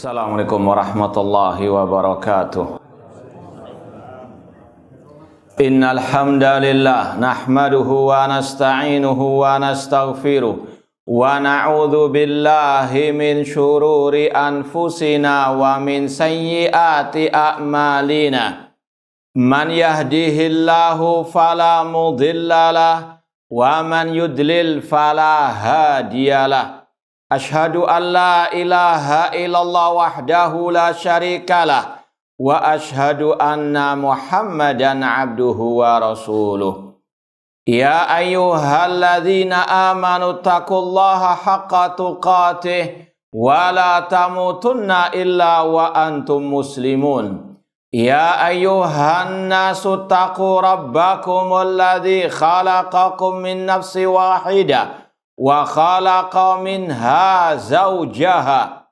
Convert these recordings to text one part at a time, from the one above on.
Assalamualaikum warahmatullahi wabarakatuh. Innal hamdalillah nahmaduhu wa nasta'inuhu wa nastaghfiruh wa na'udzu billahi min syururi anfusina wa min sayyiati a'malina. Man yahdihillahu fala mudhillalah wa man yudlil fala hadiyalah. Ashhadu an la ilaha illallah wahdahu la syarikalah wa ashhadu anna Muhammadan abduhu wa rasuluh. Ya ayyuhalladzina amanu taqullaha haqqa tuqatih wa la tamutunna illa wa antum muslimun. Ya ayyuhan nasu taqu rabbakumul ladzi khalaqakum min nafsin wahidah wa khalaqa minha zawjaha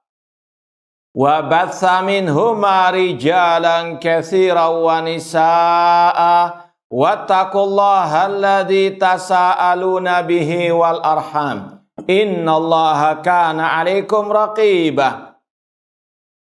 wa batha minhuma rijalan katsiran wa nisaa wattaqullaha alladzi tasaaluna bihi wal arham innallaha kana 'alaikum raqiba.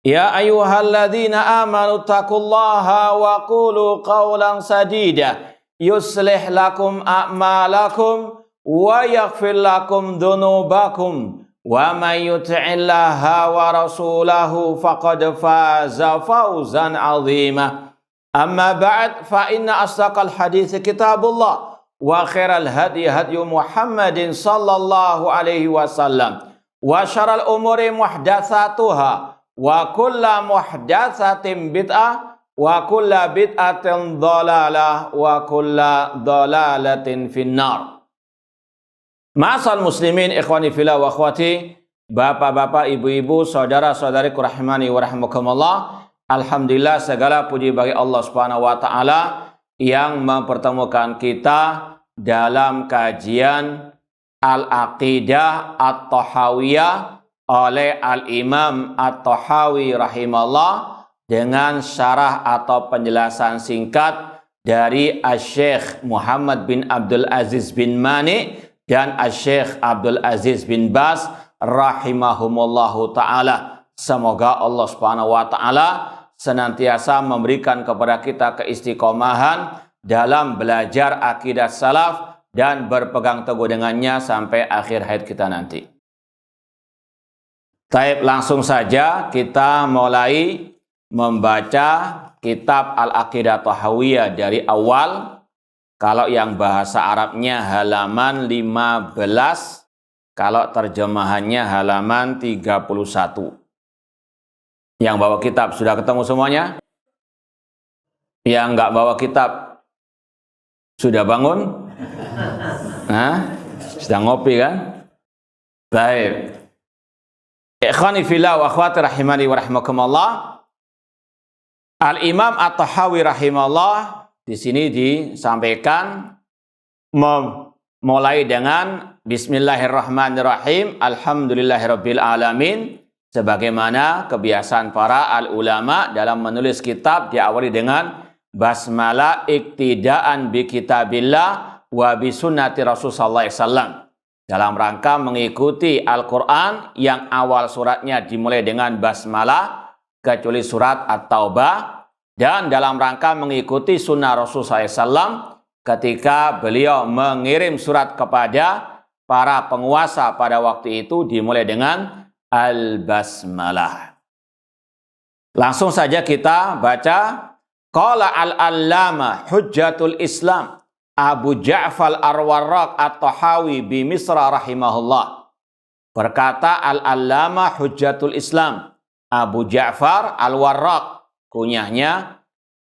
Ya ayyuhalladzina amanu taqullaha wa qulu qawlan sadida yuslih lakum a'malakum wa yaghfir lakum dhunubakum wa may yuti'illaha wa rasulahu faqad faza fawzan 'azima. Amma ba'd, fa inna asdaqal hadits kitabullah wa khairal hadi hadyu Muhammadin sallallahu alaihi wasallam wa syarrul umuri muhdatsatuha wa kullu muhdatsatin bid'ah wa kullu bid'atin dhalalah wa kullu dhalalatin finnar. Ma'asal muslimin, ikhwani fillah wa akhwati, bapak-bapak, ibu-ibu, saudara-saudariku rahimani wa rahimakumullah. Alhamdulillah, segala puji bagi Allah Subhanahu wa taala yang mempertemukan kita dalam kajian Al-Aqidah At-Tahawiyah oleh Al-Imam At-Tahawi rahimahullah dengan syarah atau penjelasan singkat dari Asy-Syaikh Muhammad bin Abdul Aziz bin Mani dan Asy-Syaikh Abdul Aziz bin Baz rahimahumullahu ta'ala. Semoga Allah subhanahu wa ta'ala senantiasa memberikan kepada kita keistiqomahan dalam belajar akidah salaf dan berpegang teguh dengannya sampai akhir hayat kita nanti. Taib, langsung saja kita mulai membaca kitab Al-Aqidah Tahawiyah dari awal. Kalau yang bahasa Arabnya halaman 15, kalau terjemahannya halaman 31. Yang bawa kitab sudah ketemu semuanya? Yang nggak bawa kitab sudah bangun? Hah? Sedang ngopi kan? Baik. Ikhwani fillah wa akhwati rahimani wa rahimakumullah. Al-Imam At-Tahawi rahimahullah di sini disampaikan mulai dengan Bismillahirrahmanirrahim, Alhamdulillahirabbil alamin, sebagaimana kebiasaan para al-ulama dalam menulis kitab diawali dengan basmalah iktidaan bi kitabillah wa bi sunnati Rasul sallallahu alaihi wasallam, dalam rangka mengikuti Al-Qur'an yang awal suratnya dimulai dengan basmalah kecuali surat At-Taubah, dan dalam rangka mengikuti sunnah Rasul SAW ketika beliau mengirim surat kepada para penguasa pada waktu itu dimulai dengan Al-Basmalah. Langsung saja kita baca. Qala al-allama hujjatul Islam Abu Ja'far Ar-Warraq At-Tahawi bi Misra rahimahullah. Berkata al-allama hujjatul Islam Abu Ja'far Al-Warraq, kunyahnya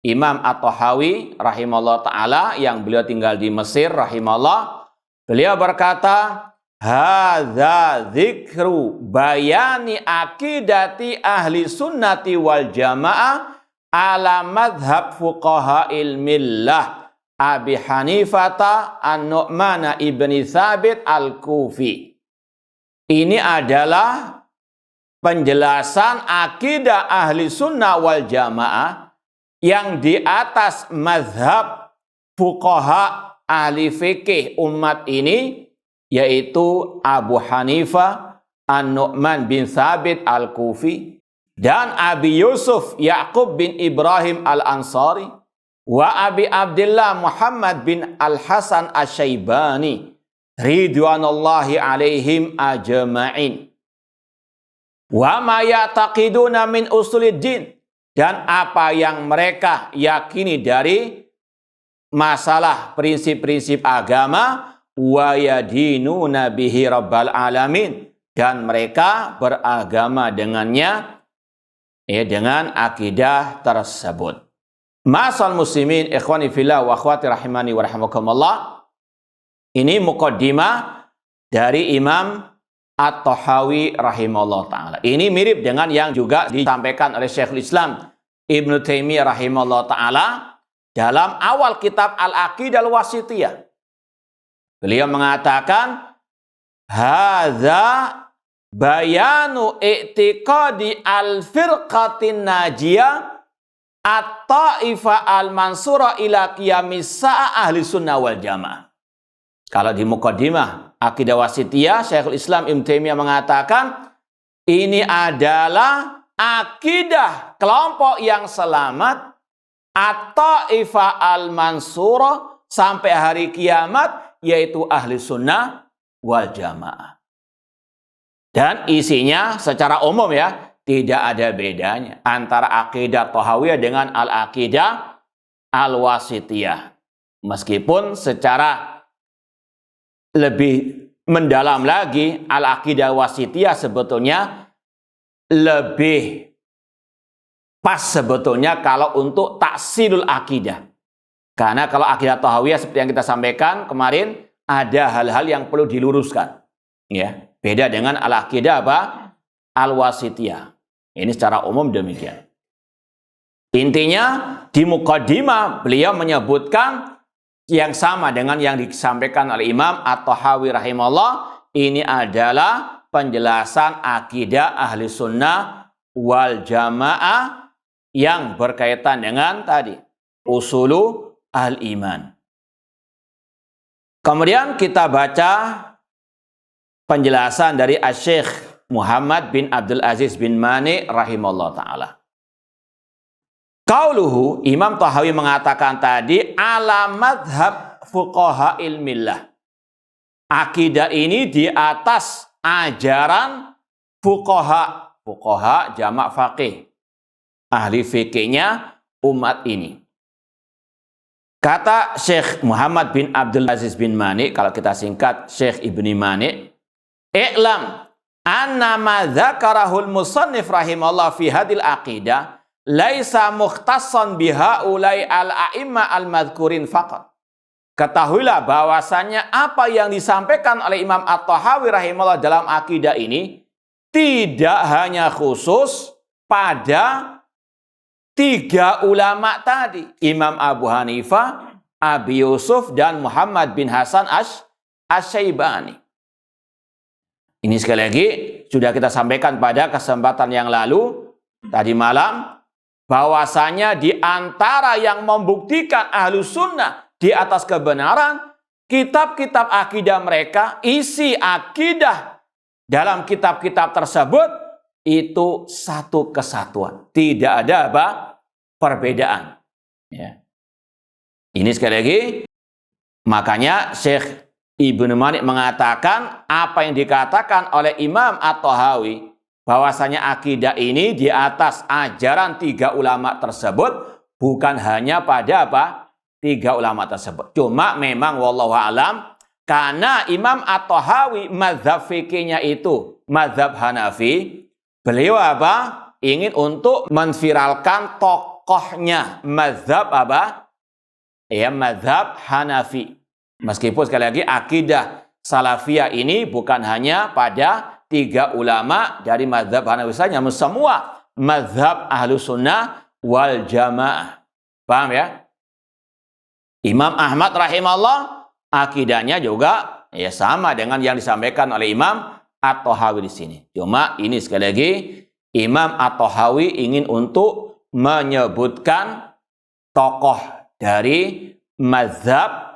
Imam At-Tahawi rahimahullah ta'ala, yang beliau tinggal di Mesir rahimahullah. Beliau berkata, hadza dzikru bayani aqidati ahli sunnati wal jamaah ala madhab fuqaha'il millah Abi Hanifata An-Nu'man ibni Thabit Al-Kufi. Ini adalah penjelasan akidah ahli sunnah wal jamaah yang di atas mazhab fuqaha ahli fikih umat ini, yaitu Abu Hanifah An-Nu'man bin Thabit Al-Kufi, dan Abi Yusuf Ya'qub bin Ibrahim Al-Ansari wa Abi Abdullah Muhammad bin Al-Hasan Asy-Syaibani ridwanullahi alaihim ajma'in. Wa ma ya'taqiduna min usuliddin, dan apa yang mereka yakini dari masalah prinsip-prinsip agama, wa yadinuna bihi rabbal alamin, dan mereka beragama dengannya, dengan akidah tersebut. Ma'asal muslimin ikhwani fillah wa akhwati rahimani wa rahimakumullah. Ini muqaddimah dari Imam At-Tahawi rahimahullah ta'ala. Ini mirip dengan yang juga disampaikan oleh Syekhul Islam Ibnu Taimiyah rahimahullah ta'ala dalam awal kitab Al-Aqidah Al-Wasithiyah. Beliau mengatakan, hadza bayanu i'tiqadi al-firqatin najiyah at-ta'ifa al-mansura ila qiyamis sa'ah ahli sunnah wal jamaah. Kalau di muqaddimah Aqidah Wasithiyah, Syekhul Islam Ibnu Taimiyah mengatakan, ini adalah akidah kelompok yang selamat, at-ta'ifa al-mansura, sampai hari kiamat, yaitu ahli sunnah wal jamaah. Dan isinya secara umum ya, tidak ada bedanya antara akidah Tahawiyah dengan al-aqidah al-wasithiyah. Meskipun secara lebih mendalam lagi, al-aqidah wasithiyah sebetulnya lebih pas sebetulnya kalau untuk taksilul akidah. Karena kalau akidah Tahawiyah seperti yang kita sampaikan kemarin, ada hal-hal yang perlu diluruskan. Ya, beda dengan al-aqidah apa? Al-wasithiyah. Ini secara umum demikian. Intinya di muqaddimah beliau menyebutkan yang sama dengan yang disampaikan oleh Imam At-Tahawi rahimahullah. Ini adalah penjelasan akidah ahli sunnah wal jamaah yang berkaitan dengan tadi usulu al-iman. Kemudian kita baca penjelasan dari Asy-Syaikh Muhammad bin Abdul Aziz bin Mani rahimahullah ta'ala. Qauluhu, Imam Tahawi mengatakan tadi, ala madhab fuqaha ilmillah. Akidah ini di atas ajaran fuqaha. Fuqaha jamak faqih. Ahli fikihnya umat ini. Kata Syekh Muhammad bin Abdul Aziz bin Mani, kalau kita singkat Syekh Ibni Mani, i'lam anna ma dzakarahul musannif rahimahullah fi hadil aqidah laisa mukhtassan bihaulai al-a'imma al-madhkurin faqat. Ketahuilah bahwasannya apa yang disampaikan oleh Imam At-Tahawi rahimahullah dalam akidah ini tidak hanya khusus pada 3 ulama tadi, Imam Abu Hanifah, Abi Yusuf, dan Muhammad bin Hasan Asy-Syaibani. Ini sekali lagi sudah kita sampaikan pada kesempatan yang lalu tadi malam, bahwasanya di antara yang membuktikan Ahlus Sunnah di atas kebenaran, kitab-kitab akidah mereka, isi akidah dalam kitab-kitab tersebut itu satu kesatuan, tidak ada apa? Perbedaan. Ya. Ini sekali lagi, makanya Syekh Ibnu Mani mengatakan apa yang dikatakan oleh Imam At-Tahawi, bahwasanya akidah ini di atas ajaran 3 ulama tersebut, bukan hanya pada apa? 3 ulama tersebut. Cuma memang wallahu alam, karena Imam At-Tahawi mazhab fikihnya itu mazhab Hanafi, beliau apa? Ingin untuk menviralkan tokohnya mazhab apa? Ya, mazhab Hanafi. Meskipun sekali lagi akidah Salafiyah ini bukan hanya pada 3 ulama dari mazhab Hanafi saja, semua mazhab Ahlus Sunnah wal Jamaah. Paham ya? Imam Ahmad rahimahullah akidahnya juga ya sama dengan yang disampaikan oleh Imam At-Tahawi di sini. Cuma ini sekali lagi Imam At-Tahawi ingin untuk menyebutkan tokoh dari mazhab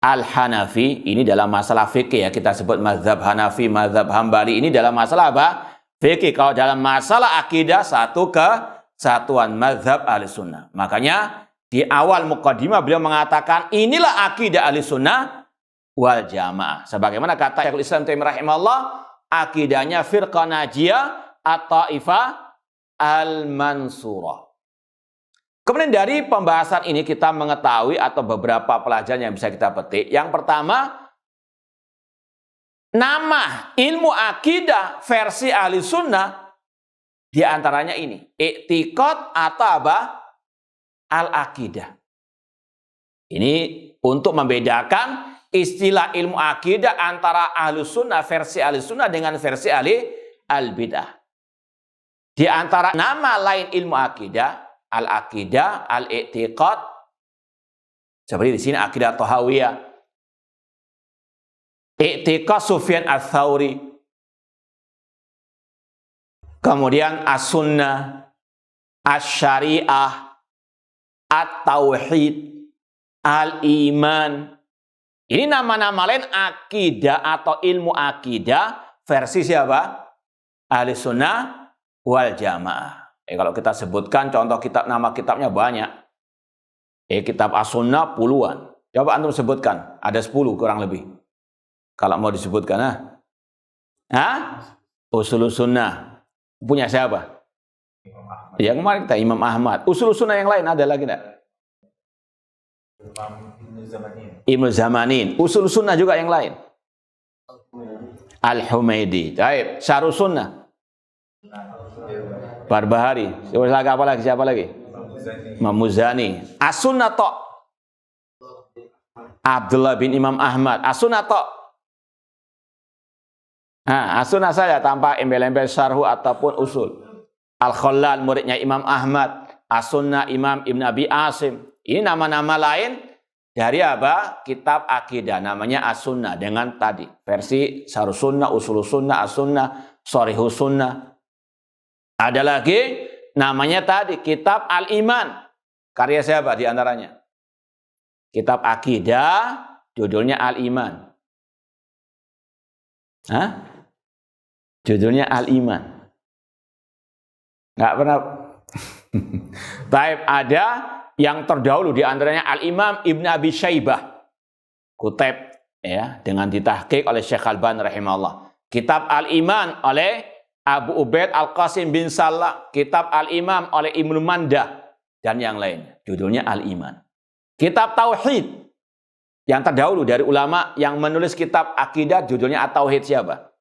Al-Hanafi ini dalam masalah fikih ya, kita sebut mazhab Hanafi, mazhab Hambali ini dalam masalah apa? fikih. Kalau dalam masalah akidah, satu kesatuan mazhab ahli sunnah. Makanya di awal muqaddimah beliau mengatakan inilah akidah ahli sunnah wal jamaah. Sebagaimana kata Syekhul Islam Taimiyah rahimahullah, akidahnya firqah najiyah at-taifah al-mansurah. Kemudian dari pembahasan ini kita mengetahui atau beberapa pelajaran yang bisa kita petik. Yang pertama, nama ilmu akidah versi ahli sunnah diantaranya ini, i'tiqad atau apa? Al-aqidah. Ini untuk membedakan istilah ilmu akidah antara ahli sunnah, versi ahli sunnah dengan versi ahli al-bidah. Di antara nama lain ilmu akidah, al-aqidah, al-i'tiqad, seperti di sini akidah Thahawiyah, i'tiqad Sufyan ats-Tsauri, kemudian as-sunnah, as-syariah, at-tauhid, al-iman. Ini nama-nama lain akidah atau ilmu akidah versi siapa? Ahli sunnah wal jamaah. Kalau kita sebutkan contoh kitab, nama kitabnya banyak. Kitab as-sunnah puluhan. Coba antum sebutkan, ada 10 kurang lebih. Kalau mau disebutkan, Usulus sunnah. Punya siapa? Yang kemarin kita Imam Ahmad. Usulus sunnah yang lain ada lagi enggak? Ibnu Zamanin. Usul sunnah juga yang lain. Al-Humaidi. Baik, Syarh sunnah. Barbahari. Siapa lagi? Imam Muzani. As-sunnah tok. Abdullah bin Imam Ahmad. As-sunnah tok. As-sunnah saja tanpa embel-embel syarhu ataupun usul. Al-Khallal muridnya Imam Ahmad. As-sunnah Imam Ibn Abi Asim. Ini nama-nama lain dari apa? Kitab akidah. Namanya as-sunnah dengan tadi. Versi syarh sunnah, usul sunnah, as-sunnah, sharihus sunnah. Ada lagi namanya tadi kitab al-iman. Karya siapa di antaranya? Kitab akidah, judulnya al-iman. Judulnya al-iman. Nggak pernah. Baik, ada yang terdahulu di antaranya Al-Imam Ibn Abi Syaibah. Kutub ya, dengan ditahqiq oleh Syekh Al-Albani rahimahullah. Kitab Al-Iman oleh Abu Ubaid Al-Qasim bin Salah, kitab Al-Imam oleh Ibnu Mandah dan yang lain. Judulnya Al-Iman. Kitab Tauhid yang terdahulu dari ulama yang menulis kitab akidah judulnya At-Tauhid siapa?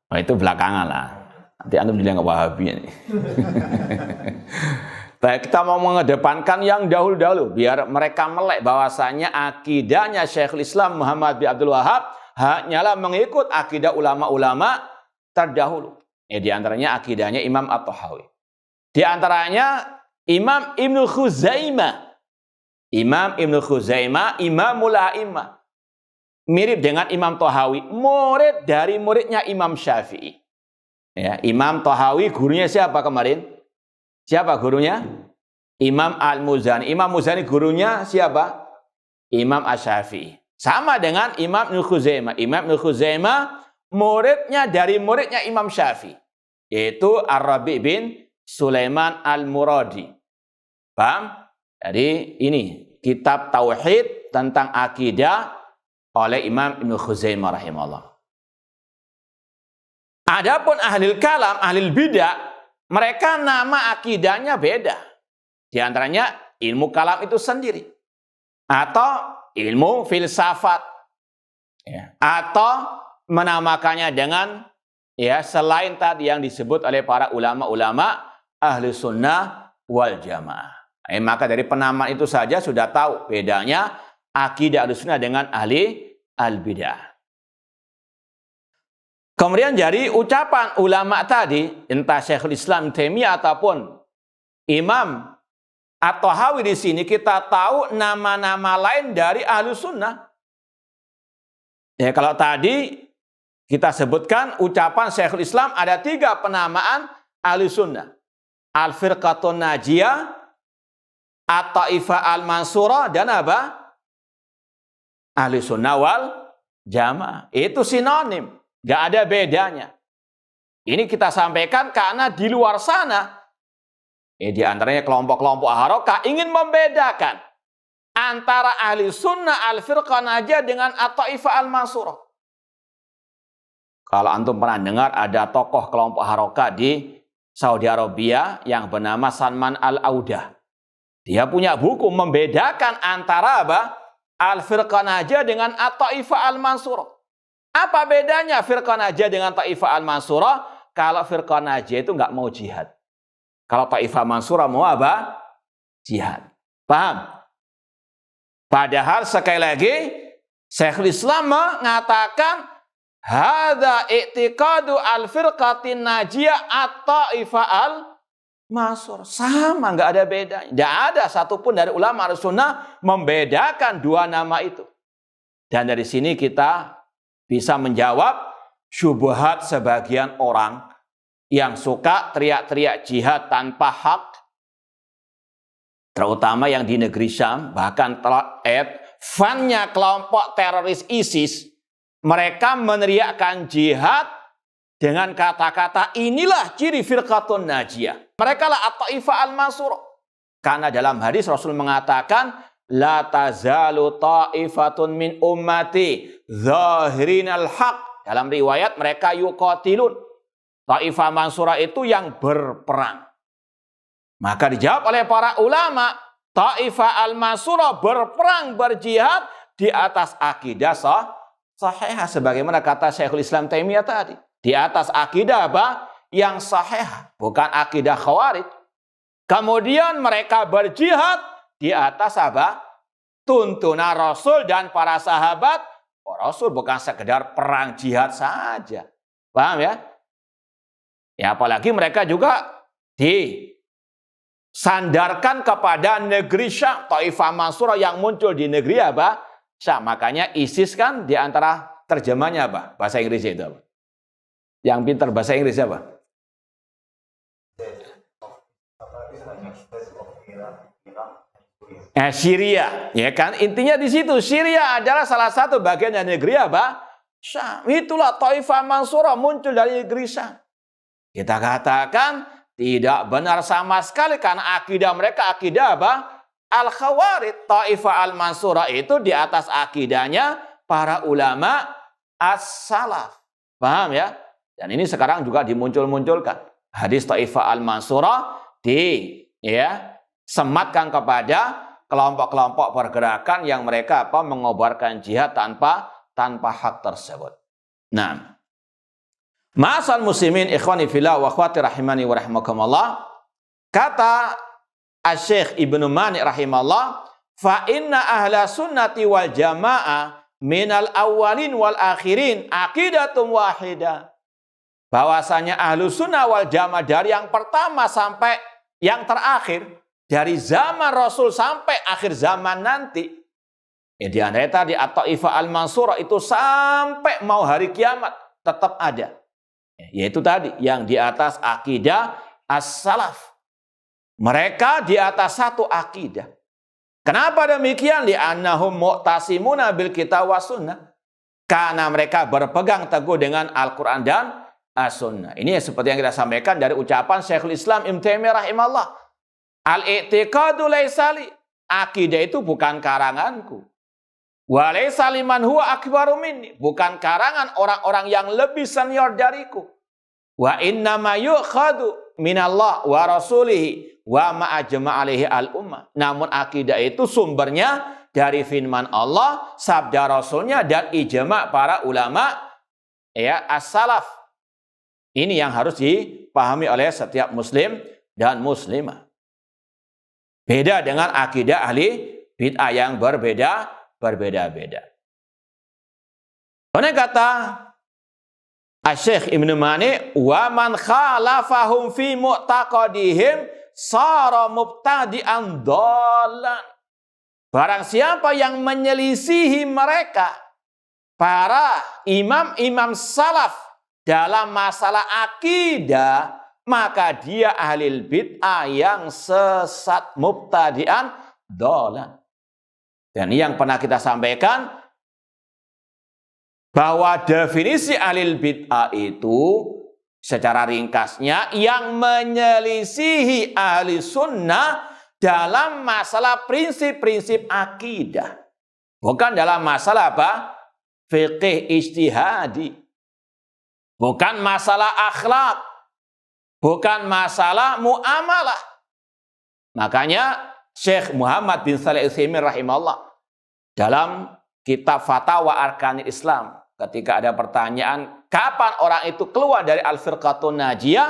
Oh, itu belakangan lah. Nanti antum bilang nggak Wahabi ini. Baik, kita mau mengedepankan yang dahulu-dahulu biar mereka melek bahwasanya akidahnya Syekhul Islam Muhammad bin Abdul Wahab hanyalah mengikut akidah ulama-ulama terdahulu. Di antaranya akidahnya Imam At-Tahawi. Di antaranya Imam Ibnu Khuzaimah. Imam Ibnu Khuzaimah, Imamul A'immah. Mirip dengan Imam Tahawi, murid dari muridnya Imam Syafi'i. Ya, Imam Tahawi gurunya siapa kemarin? Siapa gurunya? Imam Al-Muzani. Imam Muzani gurunya siapa? Imam Asy-Syafi'i. Sama dengan Imam Ibnu Khuzaimah. Imam Ibnu Khuzaimah muridnya dari muridnya Imam Syafi'i, yaitu Ar-Rabi' bin Sulaiman Al-Muradi. Paham? Jadi ini kitab tauhid tentang akidah oleh Imam Ibnu Khuzaimah rahimahullah. Adapun ahlul kalam, ahlul bidah, mereka nama akidahnya beda. Di antaranya ilmu kalam itu sendiri, atau ilmu filsafat, ya, atau menamakannya dengan ya selain tadi yang disebut oleh para ulama-ulama ahli sunnah wal jamaah. Maka dari penamaan itu saja sudah tahu bedanya akidah ahli sunnah dengan ahli al-bidah. Kemudian dari ucapan ulama tadi, entah Syekhul Islam Taimiyah ataupun Imam At-Tahawi di sini, kita tahu nama-nama lain dari ahli sunnah. Ya, kalau tadi kita sebutkan ucapan Syekhul Islam ada 3 penamaan ahli sunnah. Al-Firqatun Najiyah, At-Taifah Al-Mansurah, dan apa? Ahli sunnah jamaah. Itu sinonim, nggak ada bedanya. Ini kita sampaikan karena di luar sana, di antaranya kelompok-kelompok Harokah ingin membedakan antara ahli sunnah al-firqah najiyah dengan at-taifah al-mansurah. Kalau antum pernah dengar ada tokoh kelompok Harokah di Saudi Arabia yang bernama Salman al-Audah. Dia punya buku membedakan antara apa? Al-firqah najiyah dengan at-taifah al-mansurah. Apa bedanya firqah najiyah dengan taifah al-mansurah? Kalau firqah najiyah itu nggak mau jihad. Kalau taifah mansurah mau apa? Jihad. Paham? Padahal sekali lagi Syekhul Islam mengatakan hadza i'tiqadu al-firqatin najiyah at-taifah al-mansurah. Sama, nggak ada bedanya. Nggak ada satupun dari ulama Ahlussunnah membedakan dua nama itu. Dan dari sini kita bisa menjawab syubhat sebagian orang yang suka teriak-teriak jihad tanpa hak, terutama yang di negeri Syam, bahkan fannya kelompok teroris ISIS, mereka meneriakkan jihad dengan kata-kata inilah ciri firqatun najiyah. Mereka lah at-taifah al-mansurah. Karena dalam hadis Rasul mengatakan la tazalu ta'ifatun min ummati zahirinal haq. Dalam riwayat mereka yuqatilun. Taifah mansurah itu yang berperang. Maka dijawab oleh para ulama, taifah al-mansurah berperang berjihad di atas akidah sahihah sebagaimana kata Syekhul Islam Taimiyah tadi. Di atas akidah apa? Yang sahihah, bukan akidah khawarij. Kemudian mereka berjihad di atas apa? Tuntunan Rasul dan para sahabat. Rasul bukan sekedar perang jihad saja. Paham ya? Ya apalagi mereka juga disandarkan kepada negeri Syam. Taifah mansurah yang muncul di negeri apa? Syam. Makanya ISIS kan di antara terjemahnya apa? Bahasa Inggris itu apa? Yang pintar bahasa Inggris apa? Syria, ya kan? Intinya di situ. Syria adalah salah satu bagian dari negeri apa? Syam. Itulah taifah mansurah muncul dari negeri Syam. Kita katakan tidak benar sama sekali karena akidah mereka akidah apa? Al-Khawarij. Taifah al-mansurah itu di atas akidahnya para ulama as-salaf. Paham ya? Dan ini sekarang juga dimuncul-munculkan. Hadis taifah al-mansurah sematkan kepada kelompok-kelompok pergerakan yang mereka mengobarkan jihad tanpa hak tersebut. Nah, ma'asal muslimin ikhwani fillah wa akhwati rahimani wa rahimakumullah, kata Asy-Syaikh Ibnu Mani rahimahullah, fa inna ahla sunnati wal jamaah minal awwalin wal akhirin aqidatum wahidah. Bahwasanya ahlu sunnah wal jamaah dari yang pertama sampai yang terakhir, dari zaman Rasul sampai akhir zaman nanti, di antaranya tadi at-taifah al-mansurah itu sampai mau hari kiamat tetap ada. Yaitu tadi yang di atas akidah as-salaf. Mereka di atas satu akidah. Kenapa demikian? Li'annahum mu'tasimuna bil kitab wa sunnah. Karena mereka berpegang teguh dengan Al-Quran dan as-sunnah. Ini seperti yang kita sampaikan dari ucapan Syekhul Islam Ibnu Taimiyah rahimahullah. Al-i'tiqadu laisali. Akidah itu bukan karanganku. Wa laisa liman huwa akbaru minni. Bukan karangan orang-orang yang lebih senior dariku. Wa inna ma yu'khadu minallah wa rasulihi wa ma ajma' alaihi al-ummah. Namun akidah itu sumbernya dari firman Allah, sabda Rasulnya, dan ijma' para ulama as-salaf. Ini yang harus dipahami oleh setiap muslim dan muslimah. Beda dengan akidah ahli bid'ah yang berbeda-beda. Karena kata Asy-Syaikh Ibnu Mani, wa man khalafahum fi mu'taqadihim sara mubtadi'an dhallan. Barang siapa yang menyelisihi mereka, para imam-imam salaf dalam masalah akidah, maka dia ahlil bid'ah yang sesat, mubtadi'an dhallan. Dan yang pernah kita sampaikan, bahwa definisi ahlul bid'ah itu secara ringkasnya yang menyelisihi ahli sunnah dalam masalah prinsip-prinsip akidah. Bukan dalam masalah apa? Fiqih ijtihadi. Bukan masalah akhlak. Bukan masalah muamalah. Makanya Syekh Muhammad bin Shalih Al-Utsaimin rahimahullah dalam kitab Fatawa Arkanil Islam, ketika ada pertanyaan kapan orang itu keluar dari Al-Firqatun Najiyah,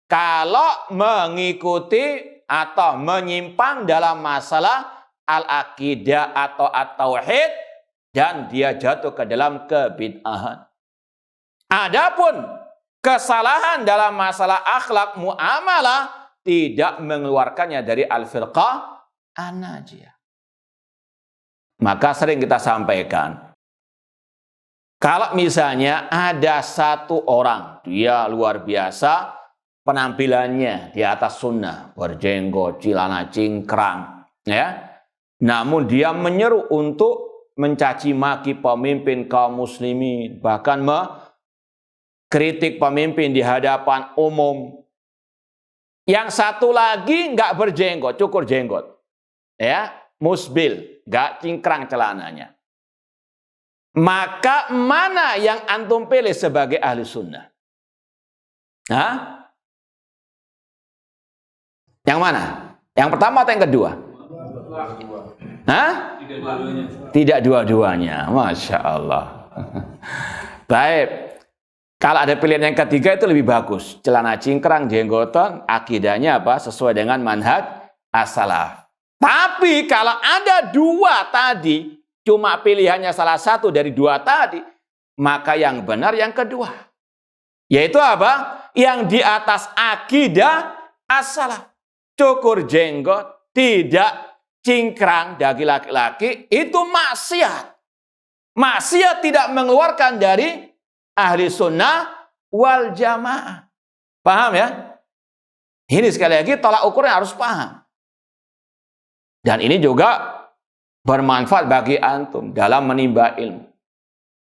kalau mengikuti atau menyimpang dalam masalah al-aqidah atau at-tauhid dan dia jatuh ke dalam kebid'ahan. Adapun kesalahan dalam masalah akhlak muamalah tidak mengeluarkannya dari al-firqah an-najiyah. Maka sering kita sampaikan, kalau misalnya ada satu orang, dia luar biasa penampilannya di atas sunnah, berjenggot, celana cingkrang, ya. Namun dia menyeru untuk mencaci maki pemimpin kaum muslimin, bahkan mengkritik pemimpin di hadapan umum. Yang satu lagi nggak berjenggot, cukur jenggot, ya, musbil, nggak cingkrang celananya. Maka mana yang antum pilih sebagai ahli sunnah? Hah? Yang mana? Yang pertama atau yang kedua? Hah? Tidak dua-duanya. Masya Allah. Baik. Kalau ada pilihan yang ketiga itu lebih bagus. Celana cingkrang, jenggotan, akidahnya apa? Sesuai dengan manhaj as-salaf. Tapi kalau ada dua tadi, cuma pilihannya salah satu dari dua tadi, maka yang benar yang kedua. Yaitu apa? Yang di atas akidah as-salaf. Cukur jenggot, tidak cingkrang bagi laki-laki, itu maksiat. Maksiat tidak mengeluarkan dari ahli sunnah wal jamaah. Paham ya? Ini sekali lagi tolak ukurnya harus paham. Dan ini juga bermanfaat bagi antum dalam menimba ilmu.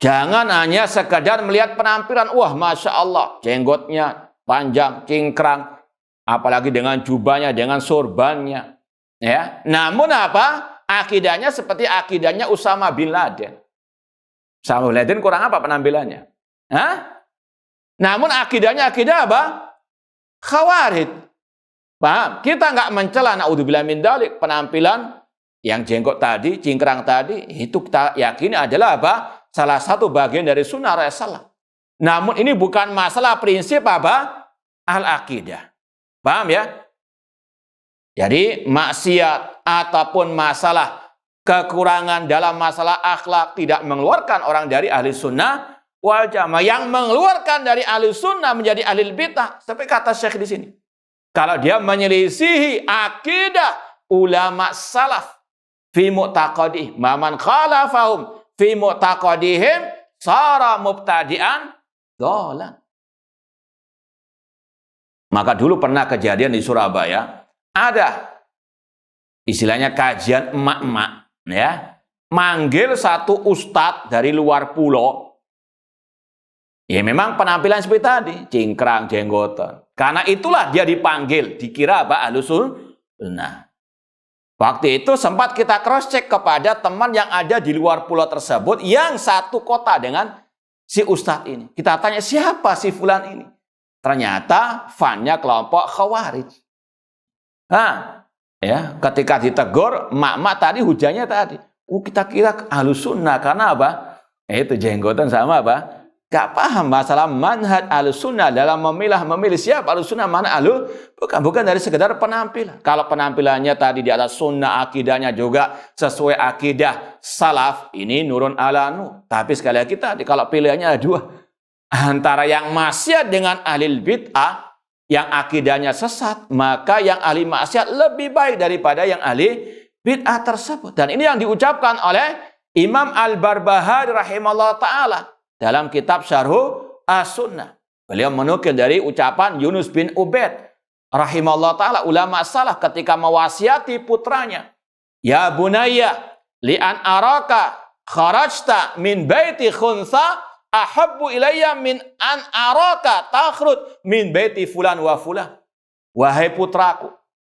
Jangan hanya sekadar melihat penampilan, wah Masya Allah, jenggotnya panjang, cingkrang, apalagi dengan jubahnya, dengan sorbannya. Ya. Namun apa? Akidahnya seperti akidahnya Usama bin Laden. Usama bin Laden kurang apa penampilannya? Hah? Namun akidahnya akidah apa? Khawarij. Paham? Kita nggak mencela naudzubillah min dzalik penampilan yang jenggot tadi, cingkrang tadi, itu kita yakini adalah apa? Salah satu bagian dari sunnah Rasulullah. Namun ini bukan masalah prinsip apa? Al-aqidah. Paham ya? Jadi maksiat ataupun masalah kekurangan dalam masalah akhlak tidak mengeluarkan orang dari ahli sunnah wal jamaah. Yang mengeluarkan dari ahli sunnah menjadi ahli bid'ah. Seperti kata Syekh di sini. Kalau dia menyelisihi akidah ulama salaf fi mu'taqadih, man khalafahum fi mu'taqadihim sara mubtadi'an dhalan. Maka dulu pernah kejadian di Surabaya, ada istilahnya kajian emak-emak, ya, manggil satu ustadz dari luar pulau. Ya memang penampilan seperti tadi, cingkrang, jenggotan. Karena itulah dia dipanggil, dikira apa? Ahlus sunnah. Waktu itu sempat kita cross check kepada teman yang ada di luar pulau tersebut yang satu kota dengan si ustadz ini. Kita tanya siapa si fulan ini? Ternyata fannya kelompok Khawarij. Nah, ya, ketika ditegur, mak-mak tadi hujannya tadi. Kita kira Ahlus Sunnah karena apa? Itu jenggotan sama apa? Gak paham masalah manhaj Ahlus Sunnah dalam memilih siapa Ahlus Sunnah, mana Ahlus, bukan dari sekedar penampilan. Kalau penampilannya tadi di atas sunnah, akidahnya juga sesuai akidah salaf, ini nurun ala nur. Tapi sekali lagi tadi kalau pilihannya ada dua. Antara yang maksiat dengan ahli bid'ah, yang akidahnya sesat, maka yang ahli maksiat lebih baik daripada yang ahli bid'ah tersebut. Dan ini yang diucapkan oleh Imam Al-Barbahari rahimahullah ta'ala dalam kitab Syarhu As-Sunnah. Beliau menukil dari ucapan Yunus bin Ubaid rahimahullah ta'ala, ulama salaf ketika mewasiati putranya. Ya bunayya, li'an araka kharajta min baiti khunsa ahabbu ilayya min an araka takhruj min baiti fulan wa fulan. Wahai putraku,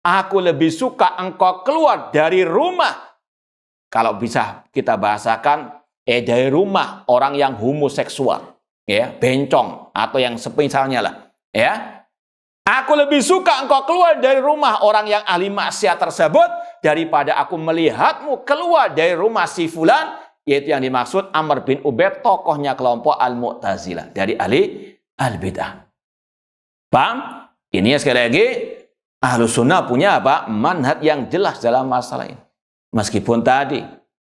aku lebih suka engkau keluar dari rumah. Kalau bisa kita bahasakan, dari rumah orang yang homoseksual, ya, bencong atau yang semisalnya lah, ya. Aku lebih suka engkau keluar dari rumah orang yang ahli maksiat tersebut daripada aku melihatmu keluar dari rumah si fulan, yaitu yang dimaksud Amr bin Ubaid, tokohnya kelompok Al-Mu'tazilah dari ahli al-bid'ah. Paham? Ini sekali lagi Ahlus Sunnah punya apa? Manhaj yang jelas dalam masalah ini. Meskipun tadi,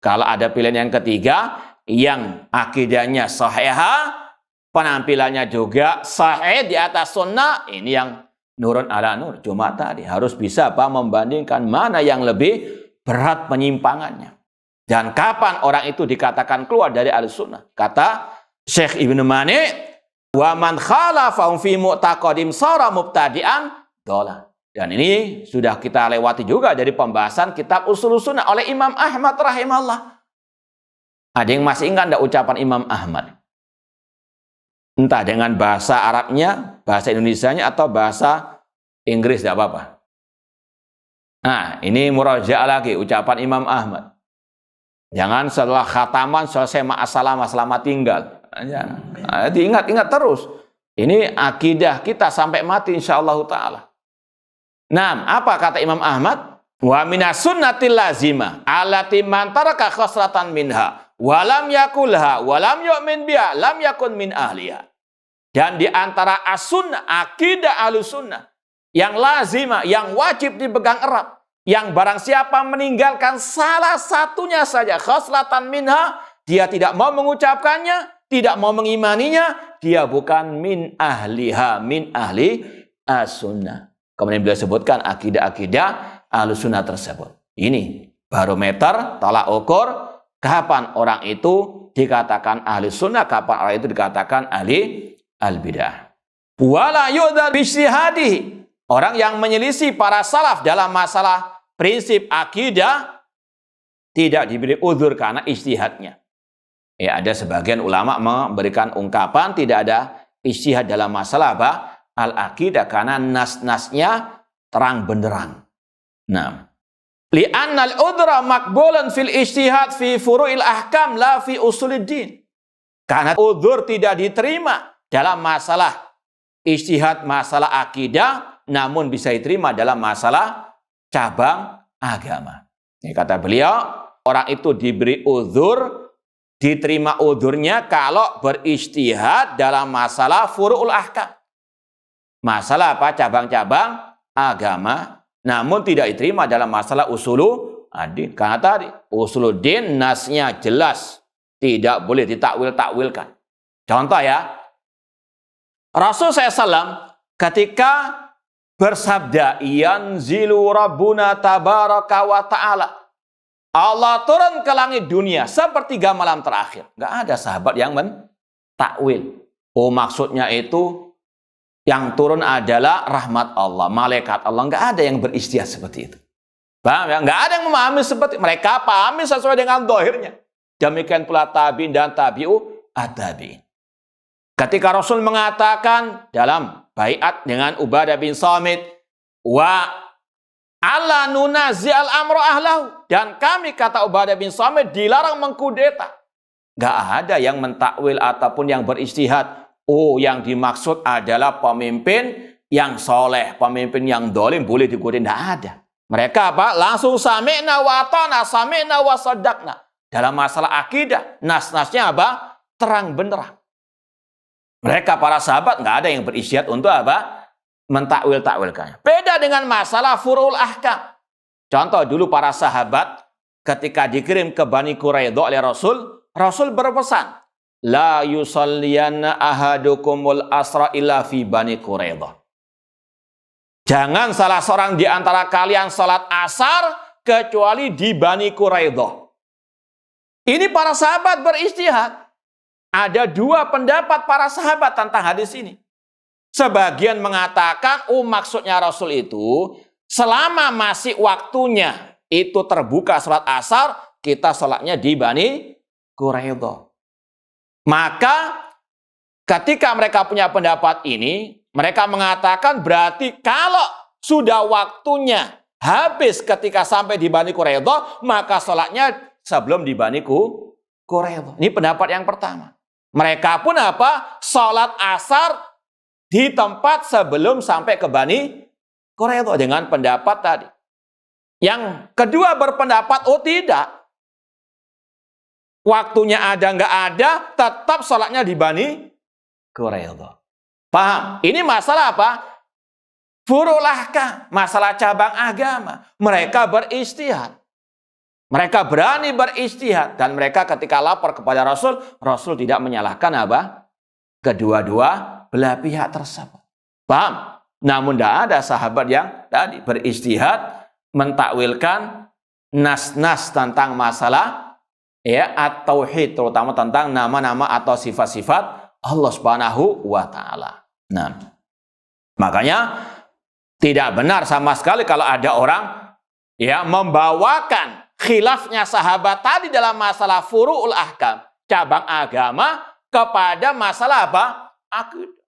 kalau ada pilihan yang ketiga, yang akidahnya sahihah, penampilannya juga sahih di atas sunnah, ini yang nurun ala nur. Cuma tadi harus bisa apa? Membandingkan mana yang lebih berat penyimpangannya. Dan kapan orang itu dikatakan keluar dari Ahlus Sunnah? Kata Syekh Ibnu Mani, wa man khalafahum fi mu'taqadim sara mubtadi'an dolah. Dan ini sudah kita lewati juga dari pembahasan kitab Ushul Sunnah oleh Imam Ahmad rahimahullah. Ada yang masih ingat enggak ucapan Imam Ahmad? Entah dengan bahasa Arabnya, bahasa Indonesianya, atau bahasa Inggris, tidak apa-apa. Nah, ini murajaah lagi ucapan Imam Ahmad. Jangan setelah khataman selesai ma'assalam, selamat tinggal. Jangan. Diingat-ingat terus. Ini akidah kita sampai mati insyaallah ta'ala. Nah, apa kata Imam Ahmad? Wa minas sunnatil lazimah allati man taraka khaslatan minha wa lam yakulha wa lam yu'min biha lam yakun min ahliha. Dan di antara as-sunnah, akidah Ahlussunnah yang lazimah, yang wajib dipegang erat, yang barang siapa meninggalkan salah satunya saja khaslatan minha, dia tidak mau mengucapkannya, tidak mau mengimaninya, dia bukan min ahliha, min ahli as-sunnah. Kemudian beliau sebutkan akidah-akidah Ahlussunnah tersebut. Ini barometer, tolak ukur, kapan orang itu dikatakan Ahlussunnah, kapan orang itu dikatakan ahli al-bid'ah. Wala yu'dzar bijtihadihi. Orang yang menyelisih para salaf dalam masalah prinsip akidah tidak diberi uzur karena ijtihadnya. Ya, ada sebagian ulama memberikan ungkapan tidak ada ijtihad dalam masalah apa? Al-aqidah, karena nas-nasnya terang benderang. Nah, li'annal udra maqbulan fil ijtihad fi furu'il ahkam la fi usuluddin. Karena udzur tidak diterima dalam masalah ijtihad, masalah akidah, namun bisa diterima dalam masalah cabang agama. Ini kata beliau, orang itu diberi udzur, diterima udzurnya kalau berijtihad dalam masalah furu'ul ahkam. Masalah apa? Cabang-cabang agama, namun tidak diterima dalam masalah usuluddin. Karena tadi usuluddin nasnya jelas, tidak boleh ditakwil-takwilkan. Contoh ya, Rasul SAW ketika bersabda, yanzilu rabbuna tabaraka wa ta'ala, Allah turun ke langit dunia sepertiga malam terakhir. Nggak ada sahabat yang mentakwil. Oh, maksudnya itu yang turun adalah rahmat Allah, malaikat Allah. Nggak ada yang beristihad seperti itu. Paham ya? Nggak ada yang memahami seperti itu. Mereka pahami sesuai dengan zahirnya. Demikian pula tabi'in dan tabi'u at-tabi'in. Ketika Rasul mengatakan dalam baiat dengan Ubadah bin Samit, wa ala nunazi al-amru ahlahu, dan kami, kata Ubadah bin Samit, dilarang mengkudeta. Nggak ada yang mentakwil ataupun yang beristihad. Oh, yang dimaksud adalah pemimpin yang soleh, pemimpin yang dolim boleh diikuti. Tidak ada. Mereka apa? Langsung sami'na wa ata'na, sami'na wa saddaqna. Dalam masalah akidah, nas-nasnya apa? Terang benderang. Mereka para sahabat nggak ada yang beristihad untuk apa? Mentakwil-takwilkannya. Beda dengan masalah furu'ul ahkam. Contoh dulu para sahabat ketika dikirim ke Bani Quraidah oleh Rasul, Rasul berpesan, la yusalliyanna ahadukumul asra illa fi Bani Quraidah. Jangan salah seorang di antara kalian salat asar kecuali di Bani Quraidah. Ini para sahabat beristihad. Ada dua pendapat para sahabat tentang hadis ini. Sebagian mengatakan, oh maksudnya Rasul itu, selama masih waktunya itu terbuka salat asar, kita salatnya di Bani Quraidah. Maka ketika mereka punya pendapat ini, mereka mengatakan berarti kalau sudah waktunya habis ketika sampai di Bani Quraidah, maka sholatnya sebelum di Bani Quraidah. Ini pendapat yang pertama. Mereka pun apa? Sholat asar di tempat sebelum sampai ke Bani Quraidah dengan pendapat tadi. Yang kedua berpendapat, oh tidak. Waktunya ada nggak ada, tetap sholatnya di Bani Quraidah. Paham? Ini masalah apa? Furu' lahkam, masalah cabang agama. Mereka beristihad. Mereka berani beristihad. Dan mereka ketika lapor kepada Rasul, Rasul tidak menyalahkan apa? Kedua-dua belah pihak tersebut. Paham? Namun tidak ada sahabat yang tadi beristihad, mentakwilkan nas-nas tentang masalah ya at-tauhid, terutama tentang nama-nama atau sifat-sifat Allah Subhanahu wa taala. Nah, makanya tidak benar sama sekali kalau ada orang ya membawakan khilafnya sahabat tadi dalam masalah furu'ul ahkam, cabang agama, kepada masalah apa? Akidah.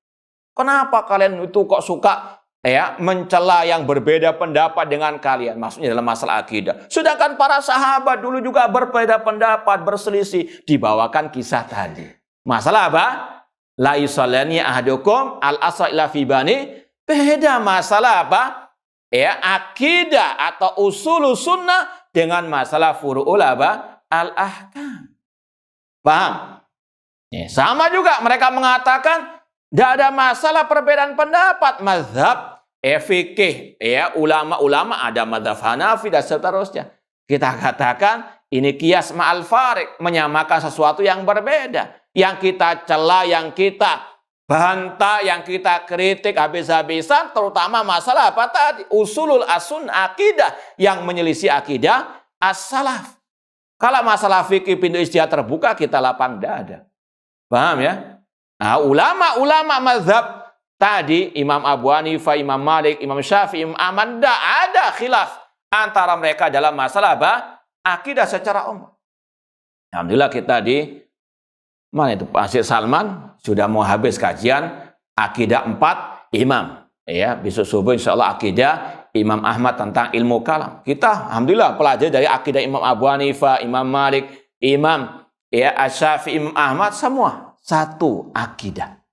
Kenapa kalian itu kok suka ya mencela yang berbeda pendapat dengan kalian? Maksudnya dalam masalah akidah. Sedangkan para sahabat dulu juga berbeda pendapat, berselisih. Dibawakan kisah tadi. Masalah apa? La yusallani ahadukum al-asra ila fi bani. Beda masalah apa? Ya, akidah atau usul sunnah dengan masalah furu'ul apa? Al-ahkam. Paham? Ya, sama juga mereka mengatakan tidak ada masalah perbedaan pendapat. Mazhab, fikih, ya, ulama-ulama ada mazhab Hanafi dan seterusnya. Kita katakan ini qiyas ma'al farik, menyamakan sesuatu yang berbeda. Yang kita cela, yang kita bantah, yang kita kritik habis-habisan, terutama masalah apa tadi? Usulul asun akidah yang menyelisih akidah as-salaf. Kalau masalah fikih pintu ijtihad terbuka, kita lapang dada. Paham ya? Nah, ulama-ulama mazhab tadi, Imam Abu Hanifah, Imam Malik, Imam Syafi'i, Imam Ahmad, tidak ada khilaf antara mereka dalam masalah apa? Akidah secara umum. Alhamdulillah kita di mana itu Pak Syekh Salman sudah mau habis kajian akidah 4 imam. Ya, besok subuh insyaallah akidah Imam Ahmad tentang ilmu kalam. Kita alhamdulillah pelajari dari akidah Imam Abu Hanifah, Imam Malik, Imam ya Asy-Syafi'i, Imam Ahmad, semua satu akidah.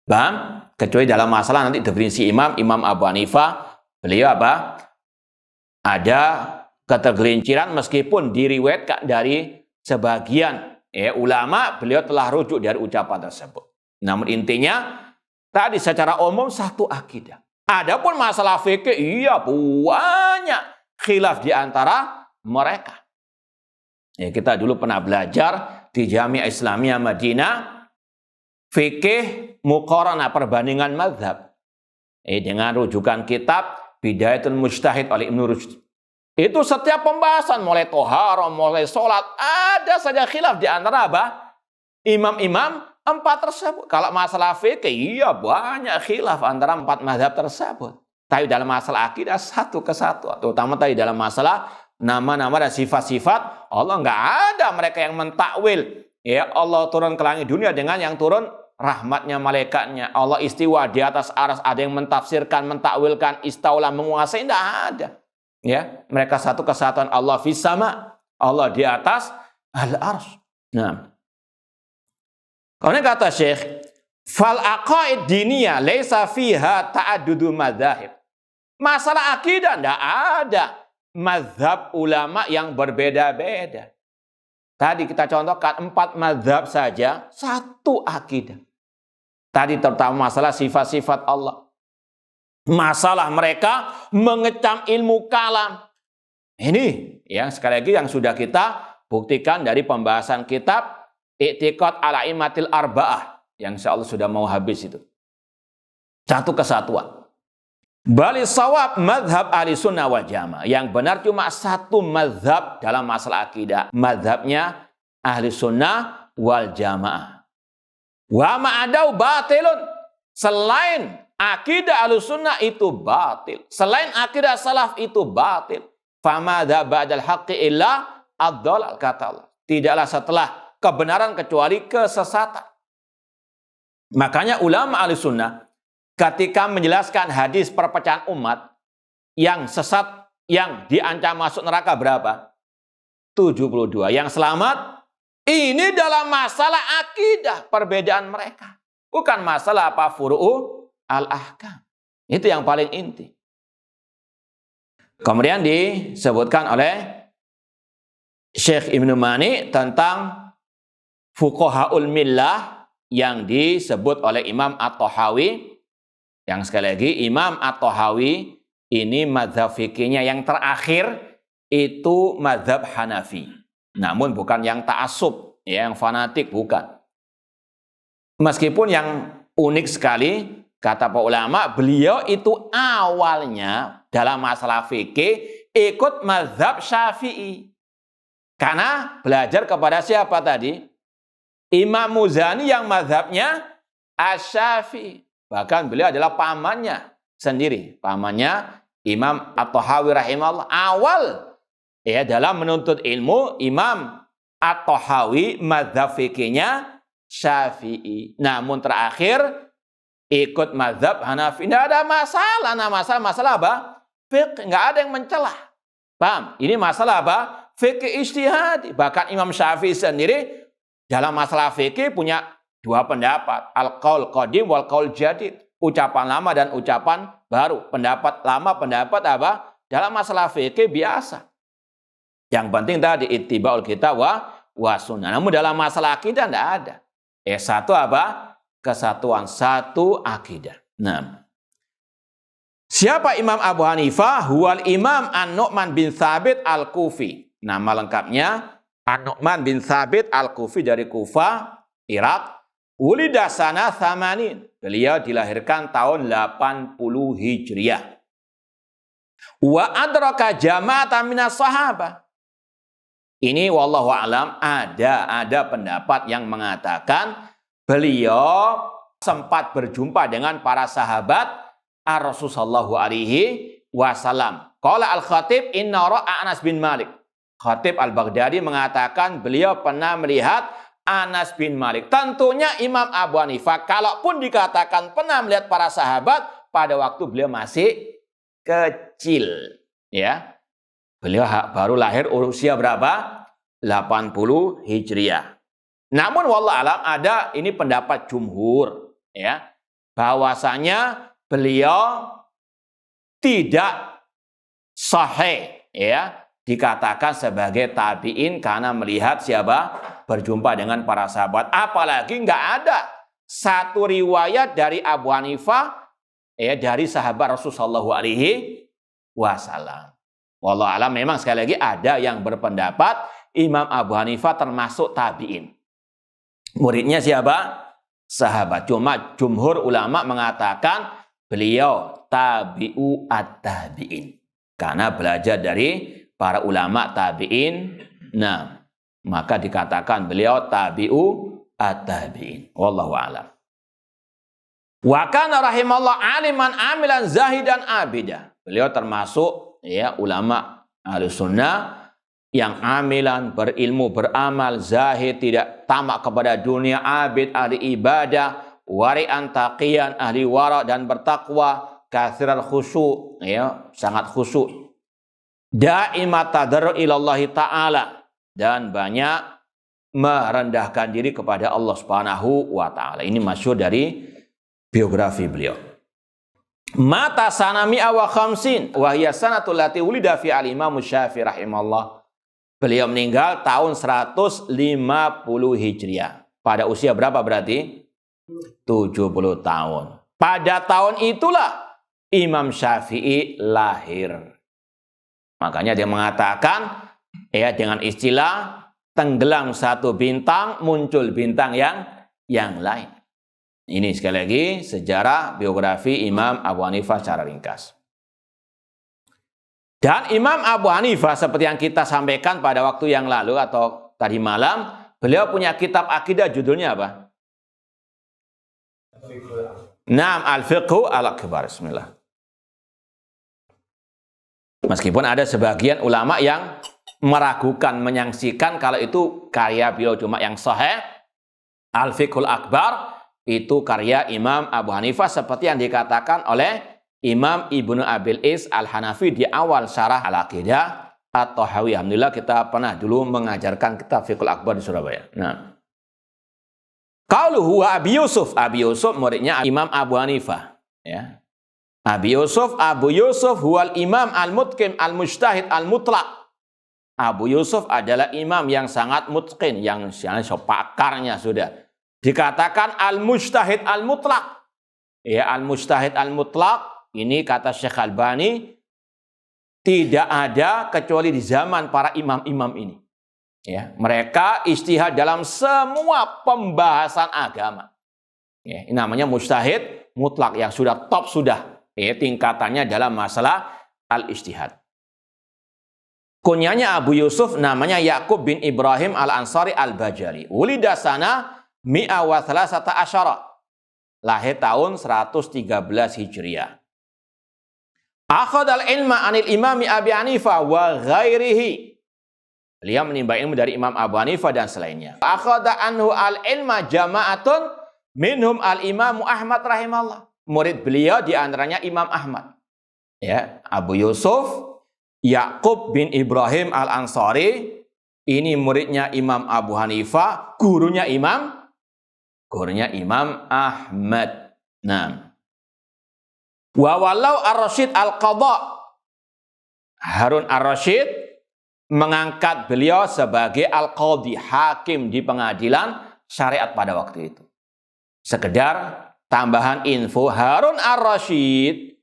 Paham? Kecuali dalam masalah nanti definisi Imam Abu Hanifah, beliau apa? Ada ketergelinciran meskipun diriwayatkan dari sebagian ulama, beliau telah rujuk dari ucapan tersebut. Namun intinya tadi secara umum satu akidah. Adapun masalah fikih, iya banyak khilaf di antara mereka. Ya, kita dulu pernah belajar di Jami'ah Islamiyah Madinah fikih muqaranah, perbandingan mazhab. Dengan rujukan kitab Bidayatul Mujtahid oleh Ibnu Rushd. Itu setiap pembahasan mulai toharoh, mulai sholat, ada saja khilaf di antara apa? Imam-imam 4 tersebut. Kalau masalah fikih, iya banyak khilaf antara 4 mazhab tersebut. Tapi dalam masalah akidah satu kesatuan. Terutama tadi dalam masalah nama-nama dan sifat-sifat Allah, nggak ada mereka yang mentakwil. Ya, Allah turun ke langit dunia dengan yang turun rahmatnya, malaikatnya. Allah istiwa di atas arsy, ada yang mentafsirkan, mentakwilkan istaula, menguasai, tidak ada. Ya, mereka satu kesatuan. Allah fis sama, Allah di atas al-arsy. Nah, kemudian kata Syekh, fal aqaid diniyah laisa fiha ta'addudu madzhab. Masalah akidah tidak ada mazhab ulama yang berbeda-beda. Tadi kita contohkan 4 mazhab saja, satu akidah. Tadi terutama masalah sifat-sifat Allah. Masalah mereka mengecam ilmu kalam. Ini ya sekali lagi yang sudah kita buktikan dari pembahasan kitab I'tiqad al-A'immatil Arba'ah yang insyaallah sudah mau habis itu. Satu kesatuan. Bali shawab mazhab ahli sunnah wal jamaah. Yang benar cuma satu mazhab dalam masalah akidah. Mazhabnya ahli sunnah wal jamaah. Wa ma'adau batilun. Selain akidah ahli sunnah itu batil. Selain akidah salaf itu batil. Famadha ba'dal haqqi illa ad-dhalal, kata Allah. Tidaklah setelah kebenaran kecuali kesesatan. Makanya ulama Ahlussunnah ketika menjelaskan hadis perpecahan umat yang sesat, yang diancam masuk neraka berapa? 72. Yang selamat, ini dalam masalah akidah perbedaan mereka. Bukan masalah apa furu'u al-ahkam. Itu yang paling inti. Kemudian disebutkan oleh Syekh Ibnu Mani tentang fuqahaul millah yang disebut oleh Imam At-Tahawi. Yang sekali lagi, Imam At-Tahawi ini mazhab fikihnya yang terakhir itu mazhab Hanafi. Namun bukan yang ta'assub, ya, yang fanatik, bukan. Meskipun yang unik sekali, kata para ulama, beliau itu awalnya dalam masalah fikih ikut mazhab Syafi'i. Karena belajar kepada siapa tadi? Imam Muzani yang mazhabnya Asy-Syafi'i. Bahkan beliau adalah pamannya sendiri. Pamannya Imam At-Tahawi rahimahullah. Awal ya dalam menuntut ilmu, Imam At-Tahawi mazhab fikihnya Syafi'i. Namun terakhir ikut mazhab Hanafi. Tidak ada masalah. Nah, masalah apa? Fiqh. Nggak ada yang mencelah. Paham? Ini masalah apa? Fikih ijtihadi. Bahkan Imam Syafi'i sendiri dalam masalah fikih punya dua pendapat. Al-qaul qadim wal qaul jadid. Ucapan lama dan ucapan baru. Pendapat lama, pendapat apa? Dalam masalah fikih biasa. Yang penting tadi ittiba'ul kitab wa sunnah. Namun dalam masalah akidah tidak ada. Satu apa? Kesatuan, satu akidah. Nah, siapa Imam Abu Hanifah? Huwal Imam An-Nu'man bin Thabit Al-Kufi. Nama lengkapnya An-Nu'man bin Thabit Al-Kufi dari Kufah, Irak. Ulida sana thamanin. Beliau dilahirkan tahun 80 Hijriah. Wa adraka jama'atan minas sahabah. Ini wallahu alam ada pendapat yang mengatakan beliau sempat berjumpa dengan para sahabat Rasulullah sallallahu alaihi wasallam. Qala al-Khatib inna ra'a Anas bin Malik. Khatib al-Baghdadi mengatakan beliau pernah melihat Anas bin Malik. Tentunya Imam Abu Hanifah kalaupun dikatakan pernah melihat para sahabat pada waktu beliau masih kecil, ya. Beliau baru lahir usia berapa? 80 Hijriah. Namun wallahu alam ada ini pendapat jumhur, ya, bahwasanya beliau tidak sahih, ya, dikatakan sebagai tabi'in karena melihat siapa? Berjumpa dengan para sahabat. Apalagi nggak ada satu riwayat dari Abu Hanifah, ya, dari sahabat Rasulullah sallallahu alaihi wasallam. Wallahu alam memang sekali lagi ada yang berpendapat Imam Abu Hanifah termasuk tabi'in. Muridnya siapa? Sahabat. Cuma jumhur ulama mengatakan beliau tabi'u at-tabi'in. Karena belajar dari para ulama tabi'in. Nah, maka dikatakan beliau tabi'u at-tabi'in. Wallahu a'lam. Wa kana rahimallahu aliman amilan zahidan abidah. Beliau termasuk, ya, ulama Ahlussunnah yang amilan, berilmu, beramal, zahid, tidak tamak kepada dunia, abid, ahli ibadah, wari'an taqiyan, ahli wara dan bertakwa, katsiral khusyuk, ya, sangat khusyuk. Da'imat tadarru ilallahi ta'ala, dan banyak merendahkan diri kepada Allah Subhanahu wa taala. Ini masyhur dari biografi beliau. Mata sanami wa khamsin wa hiya sanatul lati ulida fi al-Imam Syafi'i rahimahullah. Beliau meninggal tahun 150 Hijriah. Pada usia berapa berarti? 70 tahun. Pada tahun itulah Imam Syafi'i lahir. Makanya dia mengatakan, ya, dengan istilah tenggelam satu bintang, muncul bintang yang lain. Ini sekali lagi sejarah biografi Imam Abu Hanifah secara ringkas. Dan Imam Abu Hanifah seperti yang kita sampaikan pada waktu yang lalu atau tadi malam, beliau punya kitab akidah judulnya apa? Naam, Al-Fiqhu Al-Akbar. Bismillah. Meskipun ada sebagian ulama yang meragukan, menyangsikan kalau itu karya beliau, cuma yang sahih Al-Fiqhul Akbar itu karya Imam Abu Hanifah seperti yang dikatakan oleh Imam Ibnu Abil Is Al-Hanafi di awal syarah Al-Aqidah At-Tahawiyah. Alhamdulillah kita pernah dulu mengajarkan kitab Fiqhul Akbar di Surabaya. Nah, qauluhu wa Abi Yusuf. Abi Yusuf muridnya Imam Abu Hanifah, ya. Abu Yusuf huwal imam al-mutqin al-mujtahid al-mutlaq. Abu Yusuf adalah imam yang sangat mutqin, yang pakarnya sudah. Dikatakan al-mujtahid al-mutlaq. Ya, al-mujtahid al-mutlaq ini kata Syekh Albani tidak ada kecuali di zaman para imam-imam ini. Ya, mereka ijtihad dalam semua pembahasan agama. Ya, ini namanya mujtahid mutlak yang sudah top sudah. Ya, tingkatannya dalam masalah al-ijtihad. Kunyanya Abu Yusuf namanya Yaqub bin Ibrahim al-Ansari al-Bajali. Ulida sana mi'a wa thalathata asyara. Lahir tahun 113 Hijriah. Akhadal ilma anil imami Abi Hanifah wa ghairihi. Beliau menimba ilmu dari Imam Abu Hanifah dan selainnya. Akhada anhu al-ilma jama'atun minhum al-imamu Ahmad rahimahullah. Murid beliau di antaranya Imam Ahmad. Ya, Abu Yusuf Yaqub bin Ibrahim al-Ansari ini muridnya Imam Abu Hanifah, gurunya Imam Ahmad. Nah, wa walau ar-Rasyid al-Qadha. Harun ar-Rasyid mengangkat beliau sebagai al-Qadhi, hakim di pengadilan syariat pada waktu itu. Sekedar tambahan info, Harun ar-Rasyid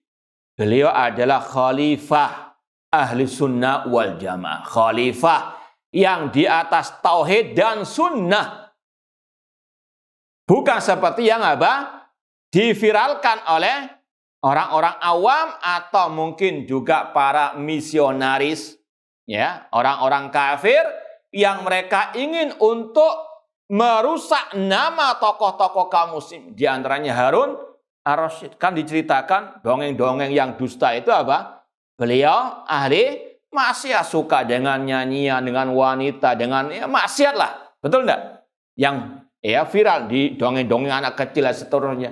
beliau adalah khalifah ahli sunnah wal jamaah. Khalifah yang di atas tauhid dan sunnah. Bukan seperti yang diviralkan oleh orang-orang awam atau mungkin juga para misionaris, ya, orang-orang kafir yang mereka ingin untuk merusak nama tokoh-tokoh kaum muslim. Di antaranya Harun ar-Rasyid. Kan diceritakan dongeng-dongeng yang dusta itu apa? Beliau ahli maksiat, suka dengan nyanyian, dengan wanita, dengan maksiat lah. Betul enggak? Yang viral di dongeng-dongeng anak kecil dan seterusnya.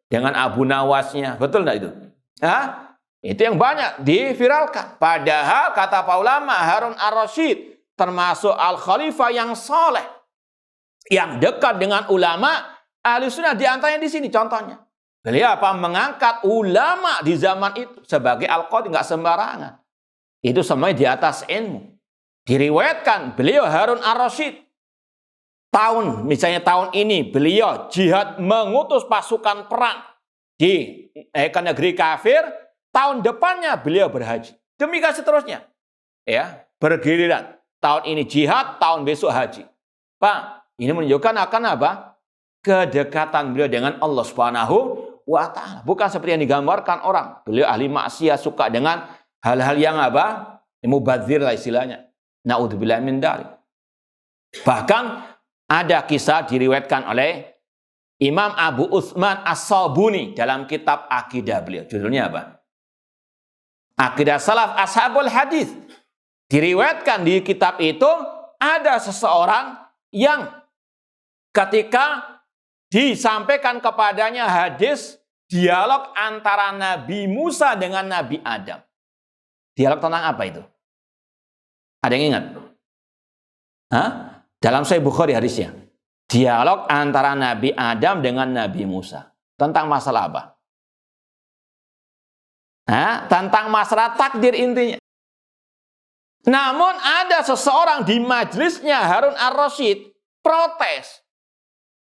Dengan Abu Nawasnya, betul enggak itu? Hah? Itu yang banyak diviralkan. Padahal kata para ulama, Harun ar-Rasyid termasuk al-khalifah yang soleh, yang dekat dengan ulama ahli sunnah. Di antaranya di sini contohnya. Beliau mengangkat ulama di zaman itu sebagai al-qadhi, nggak sembarangan. Itu semuanya di atas ilmu. Diriwayatkan beliau Harun ar-Rasyid misalnya tahun ini beliau jihad mengutus pasukan perang di ke negeri kafir, tahun depannya beliau berhaji. Demikian seterusnya. Ya, bergiliran. Tahun ini jihad, tahun besok haji. Pak, ini menunjukkan akan apa? Kedekatan beliau dengan Allah Subhanahu wa ta'ala. Bukan seperti yang digambarkan orang. Beliau ahli maksiat, suka dengan hal-hal yang mubadzir lah istilahnya. Na'udzubillah min dzalik. Bahkan ada kisah diriwayatkan oleh Imam Abu Utsman As-Sabuni dalam kitab Aqidah beliau. Judulnya apa? Aqidah Salaf Ashabul Hadis. Diriwayatkan di kitab itu ada seseorang yang ketika disampaikan kepadanya hadis dialog antara Nabi Musa dengan Nabi Adam. Dialog tentang apa itu? Ada yang ingat? Hah? Dalam Sahih Bukhari hadisnya. Dialog antara Nabi Adam dengan Nabi Musa. Tentang masalah apa? Tentang masalah takdir intinya. Namun ada seseorang di majelisnya Harun ar-Rasyid protes.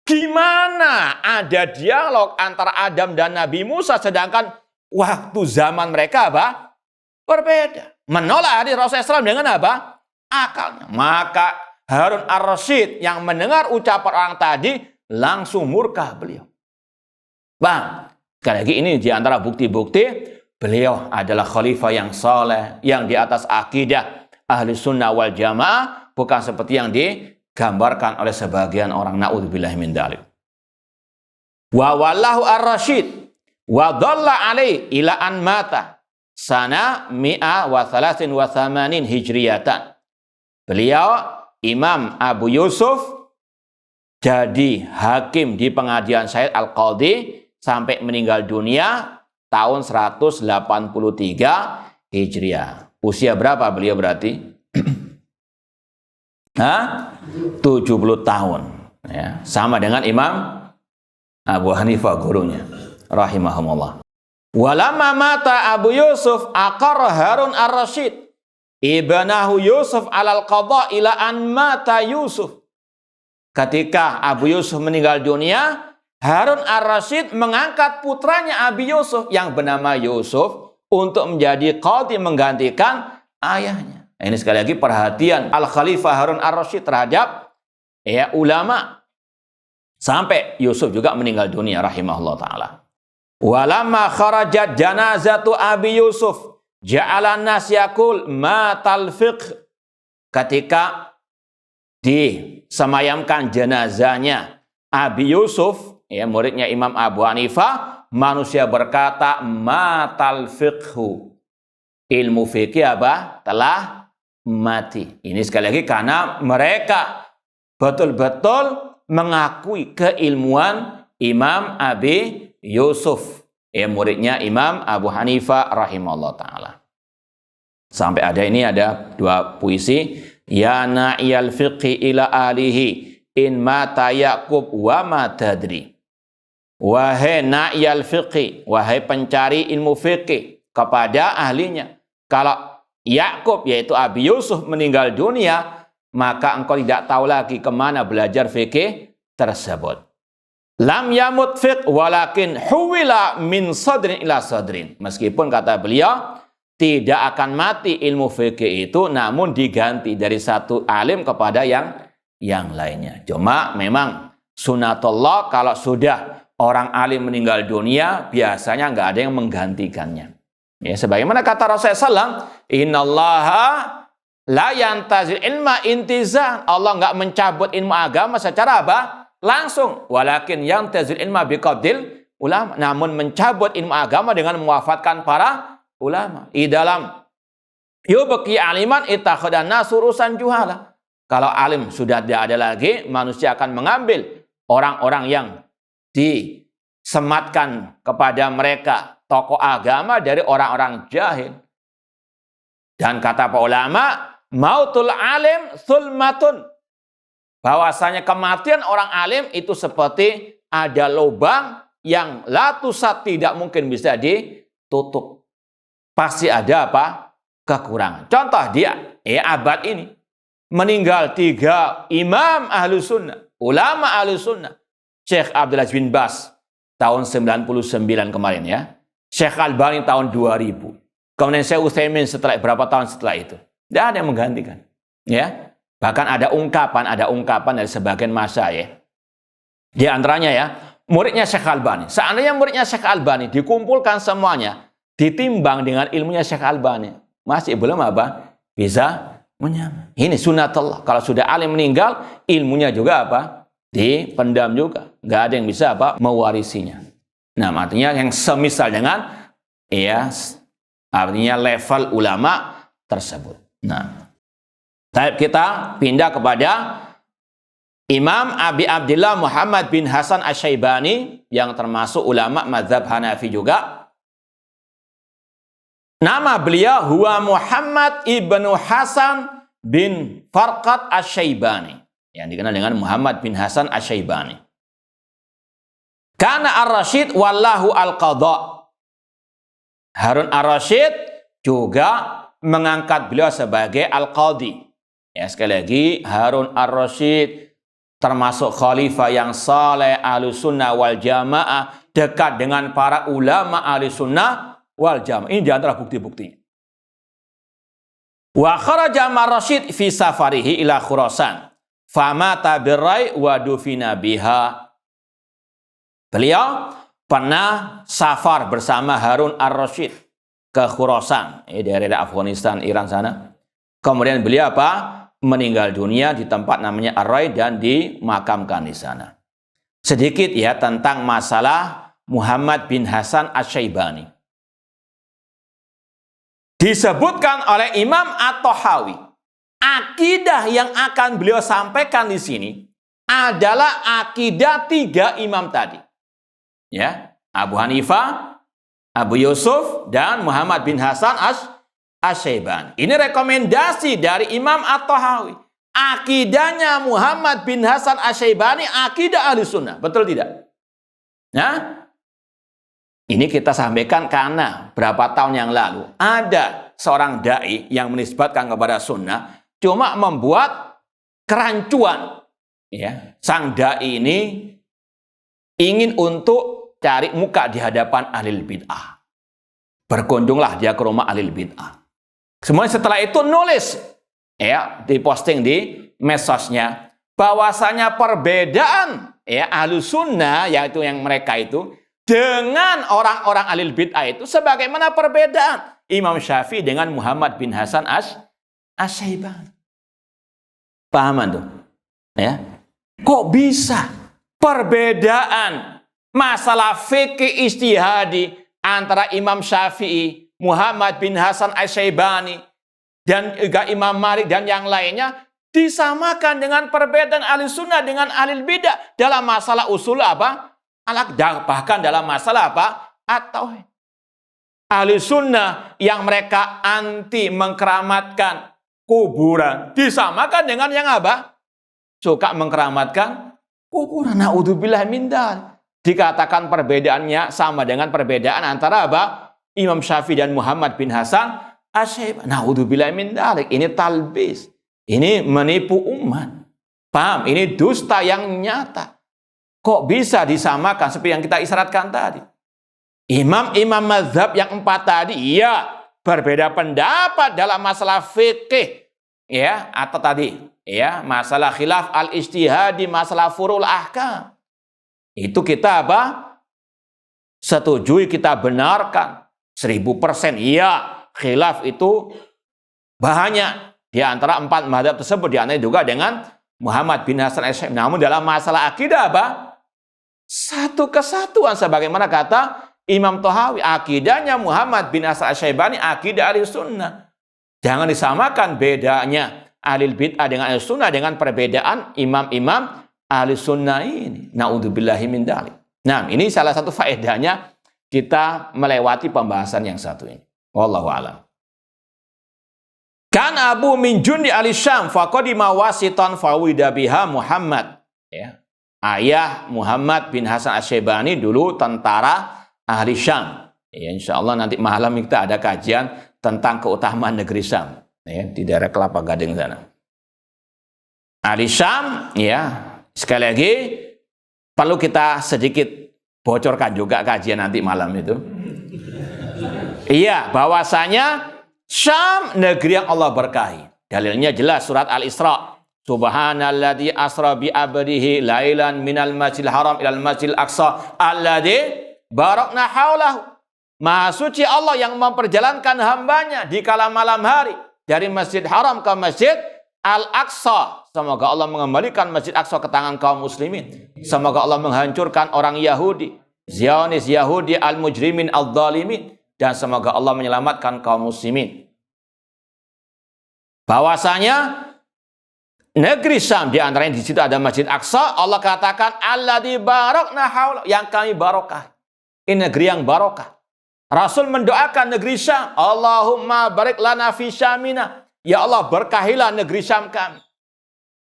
Gimana ada dialog antara Adam dan Nabi Musa sedangkan waktu zaman mereka berbeda. Menolak hadis Rasulullah SAW dengan apa? Akalnya. Maka Harun ar-Rasyid yang mendengar ucapan orang tadi langsung murka beliau. Bang, sekali lagi ini di antara bukti-bukti beliau adalah khalifah yang saleh, yang di atas akidah ahli sunnah wal jamaah, bukan seperti yang digambarkan oleh sebagian orang. Na'udzubillah min dzalik. Wa wallahu ar-Rasyid wa dhalla alaihi ila an mata sana 183 hijriyatan. Beliau Imam Abu Yusuf jadi hakim di pengadilan syariat Al-Qadhi sampai meninggal dunia tahun 183 Hijriah. Usia berapa beliau berarti? 70 tahun. Ya, sama dengan Imam Abu Hanifah gurunya rahimahumullah. Walamma mata Abu Yusuf aqarra Harun ar-Rasyid ibnahu Yusuf alal qadha ila an mata Yusuf. Ketika Abu Yusuf meninggal dunia, Harun ar-Rasyid mengangkat putranya Abi Yusuf yang bernama Yusuf untuk menjadi qadhi menggantikan ayahnya. Ini sekali lagi perhatian Al-Khalifah Harun ar-Rasyid terhadap ulama sampai Yusuf juga meninggal dunia rahimahullah taala. Walamma kharajat janazatu Abi Yusuf ja'alan nas yaqul matal fiqh. Ketika disemayamkan jenazahnya Abi Yusuf, muridnya Imam Abu Hanifah, manusia berkata matal fiqhu. Ilmu fikih apa? Telah mati. Ini sekali lagi karena mereka betul-betul mengakui keilmuan Imam Abi Yusuf, muridnya Imam Abu Hanifah rahimahullah ta'ala. Sampai ada dua puisi. Ya na'iyal fiqhi ila alihi in mata Ya'qub wa ma tadri. Wahai na'iyal fiqhi, wahai pencari ilmu fikih kepada ahlinya. Kalau Ya'qub yaitu Abi Yusuf meninggal dunia, maka engkau tidak tahu lagi kemana belajar fikih tersebut. Lam yamut fiqh walakin huwila min sadrin ila sadrin. Meskipun kata beliau tidak akan mati ilmu fikih itu, namun diganti dari satu alim kepada yang lainnya. Cuma memang sunatullah kalau sudah orang alim meninggal dunia biasanya nggak ada yang menggantikannya. Ya, sebagaimana kata Rasulullah SAW, innallaha la yantazil ilma intizan. Allah nggak mencabut ilmu agama secara apa? Langsung. Walakin yantazil ilma biqabdil ulama. Namun mencabut ilmu agama dengan mewafatkan para ulama. Di dalam yubqi aliman ittakhadhan nasu urusan juhala. Kalau alim sudah tidak ada lagi, manusia akan mengambil orang-orang yang disematkan kepada mereka tokoh agama dari orang-orang jahil. Dan kata para ulama, mautul alim sulmatun. Bahwasanya kematian orang alim itu seperti ada lubang yang la tusat, tidak mungkin bisa ditutup. Pasti ada apa? Kekurangan. Contoh dia, abad ini meninggal 3 imam ahlu sunnah, ulama ahlu sunnah. Syekh Abdul Aziz bin Bas tahun 99 kemarin ya. Syekh Albani tahun 2000. Kemudian Syekh Utsaimin setelah berapa tahun setelah itu. Tidak ada yang menggantikan. Ya. Bahkan ada ungkapan dari sebagian masa ya. Di antaranya ya, muridnya Syekh Albani. Seandainya muridnya Syekh Albani dikumpulkan semuanya, ditimbang dengan ilmunya Syekh Albani, masih belum apa? Bisa menyamai. Ini sunatullah. Kalau sudah alim meninggal, ilmunya juga apa? Dipendam juga. Nggak ada yang bisa apa? Mewarisinya. Nah, artinya yang semisal dengan artinya level ulama tersebut. Nah, kita pindah kepada Imam Abi Abdillah Muhammad bin Hasan Asy-Syaibani yang termasuk ulama mazhab Hanafi juga. Nama beliau huwa Muhammad ibnu Hasan bin Farqad Asy-Syaibani, yang dikenal dengan Muhammad bin Hasan Asy-Syaibani. Kana ar-Rasyid wallahu al-qadha. Harun ar-Rasyid juga mengangkat beliau sebagai al-qadhi. Ya, sekali lagi, Harun ar-Rasyid termasuk khalifah yang saleh ahlu sunnah wal jamaah, dekat dengan para ulama ahlu sunnah wal jamaah. Ini diantara bukti-buktinya. Wa kharaja ar-Rasyid fi safarihi ila Khurasan famata birrai wa dufina biha. Beliau pernah safar bersama Harun ar-Rasyid ke Khurasan, daerah Afghanistan, Iran sana. Kemudian beliau meninggal dunia di tempat namanya Ar-Rai dan dimakamkan di sana. Sedikit ya tentang masalah Muhammad bin Hasan Asy-Syaibani. Disebutkan oleh Imam At-Tahawi, akidah yang akan beliau sampaikan di sini adalah akidah 3 imam tadi. Ya, Abu Hanifah, Abu Yusuf, dan Muhammad bin Hasan Asy-Syaibani. Ini rekomendasi dari Imam At-Tahawi. Akidahnya Muhammad bin Hasan Asy-Syaibani akidah Ahlussunnah. Betul tidak? Nah, ini kita sampaikan karena berapa tahun yang lalu ada seorang dai yang menisbatkan kepada sunnah cuma membuat kerancuan. Ya, sang dai ini ingin untuk cari muka di hadapan ahlul bid'ah. Berkunjunglah dia ke rumah ahlul bid'ah. Semuanya setelah itu nulis, ya, diposting di medsosnya bahwasanya perbedaan, ya, Ahlussunnah, yaitu yang mereka itu dengan orang-orang ahlul bid'ah itu sebagaimana perbedaan Imam Syafi'i dengan Muhammad bin Hasan Asy-Syaibani. Pahaman tuh? Ya. Kok bisa perbedaan masalah fikih ijtihadi antara Imam Syafi'i, Muhammad bin Hasan Asy-Syaibani, dan juga Imam Malik dan yang lainnya disamakan dengan perbedaan Ahlussunnah dengan ahlul bid'ah dalam masalah usul apa? Al-aqdah, bahkan dalam masalah apa? At-tauhid. Ahlussunnah yang mereka anti mengkeramatkan kuburan disamakan dengan yang apa? Suka mengkeramatkan kuburan. Naudzubillah min dzalik. Dikatakan perbedaannya sama dengan perbedaan antara apa? Imam Syafi'i dan Muhammad bin Hasan Asy-Syaibani. Naudzubillah min dzalik. Ini talbis. Ini menipu umat. Paham? Ini dusta yang nyata. Kok bisa disamakan seperti yang kita isyaratkan tadi? Imam-imam mazhab yang 4 tadi, iya, berbeda pendapat dalam masalah fikih, ya, atau tadi, ya, masalah khilaf al-ijtihadi, masalah furul ahkam. Itu kita apa? Setujui, kita benarkan 1000%. Iya, khilaf itu banyak di antara 4 mazhab tersebut, di antara juga dengan Muhammad bin Hasan Asy-Syaibani. Namun dalam masalah akidah apa? Satu kesatuan sebagaimana kata Imam Tahawi, akidahnya Muhammad bin Hasan Asy-Syaibani akidah Ahlussunnah. Jangan disamakan bedanya ahlul bid'ah dengan Ahlussunnah dengan perbedaan imam-imam Ahlussunnah ini. Naudzubillahi min dzalik. Nah, ini salah satu faedahnya kita melewati pembahasan yang satu ini. Wallahu a'lam. Kan Abu min jundi al-Syam faqadima wasitan fawida biha Muhammad. Ya. Ayah Muhammad bin Hasan Asy-Syaibani dulu tentara ahli Syam. Ya, insyaallah nanti malam kita ada kajian tentang keutamaan negeri Syam, ya, di daerah Kelapa Gading sana. Ahli Syam, ya, sekali lagi perlu kita sedikit bocorkan juga kajian nanti malam itu. Iya, bahwasanya Syam negeri yang Allah berkahi. Dalilnya jelas surat Al-Isra. Subhanalladzi asra bi abdihi lailan minal masjidil haram ilal masjidil aqsa alladzi barakna haulahu. Maha suci Allah yang memperjalankan hambanya di kala malam hari dari Masjid Haram ke Masjid Al-Aqsa. Semoga Allah mengembalikan Masjid Aqsa ke tangan kaum muslimin. Semoga Allah menghancurkan orang Yahudi, Zionis Yahudi, al-mujrimin, al-zalimin, dan semoga Allah menyelamatkan kaum muslimin. Bahwasanya negeri Syam, di antaranya di situ ada Masjid Aqsa, Allah katakan alladzi barakna haula, yang kami barokah. Ini negeri yang barokah. Rasul mendoakan negeri Syam, Allahumma barik lana fi Syamina. Ya Allah, berkahilah negeri Syam kami.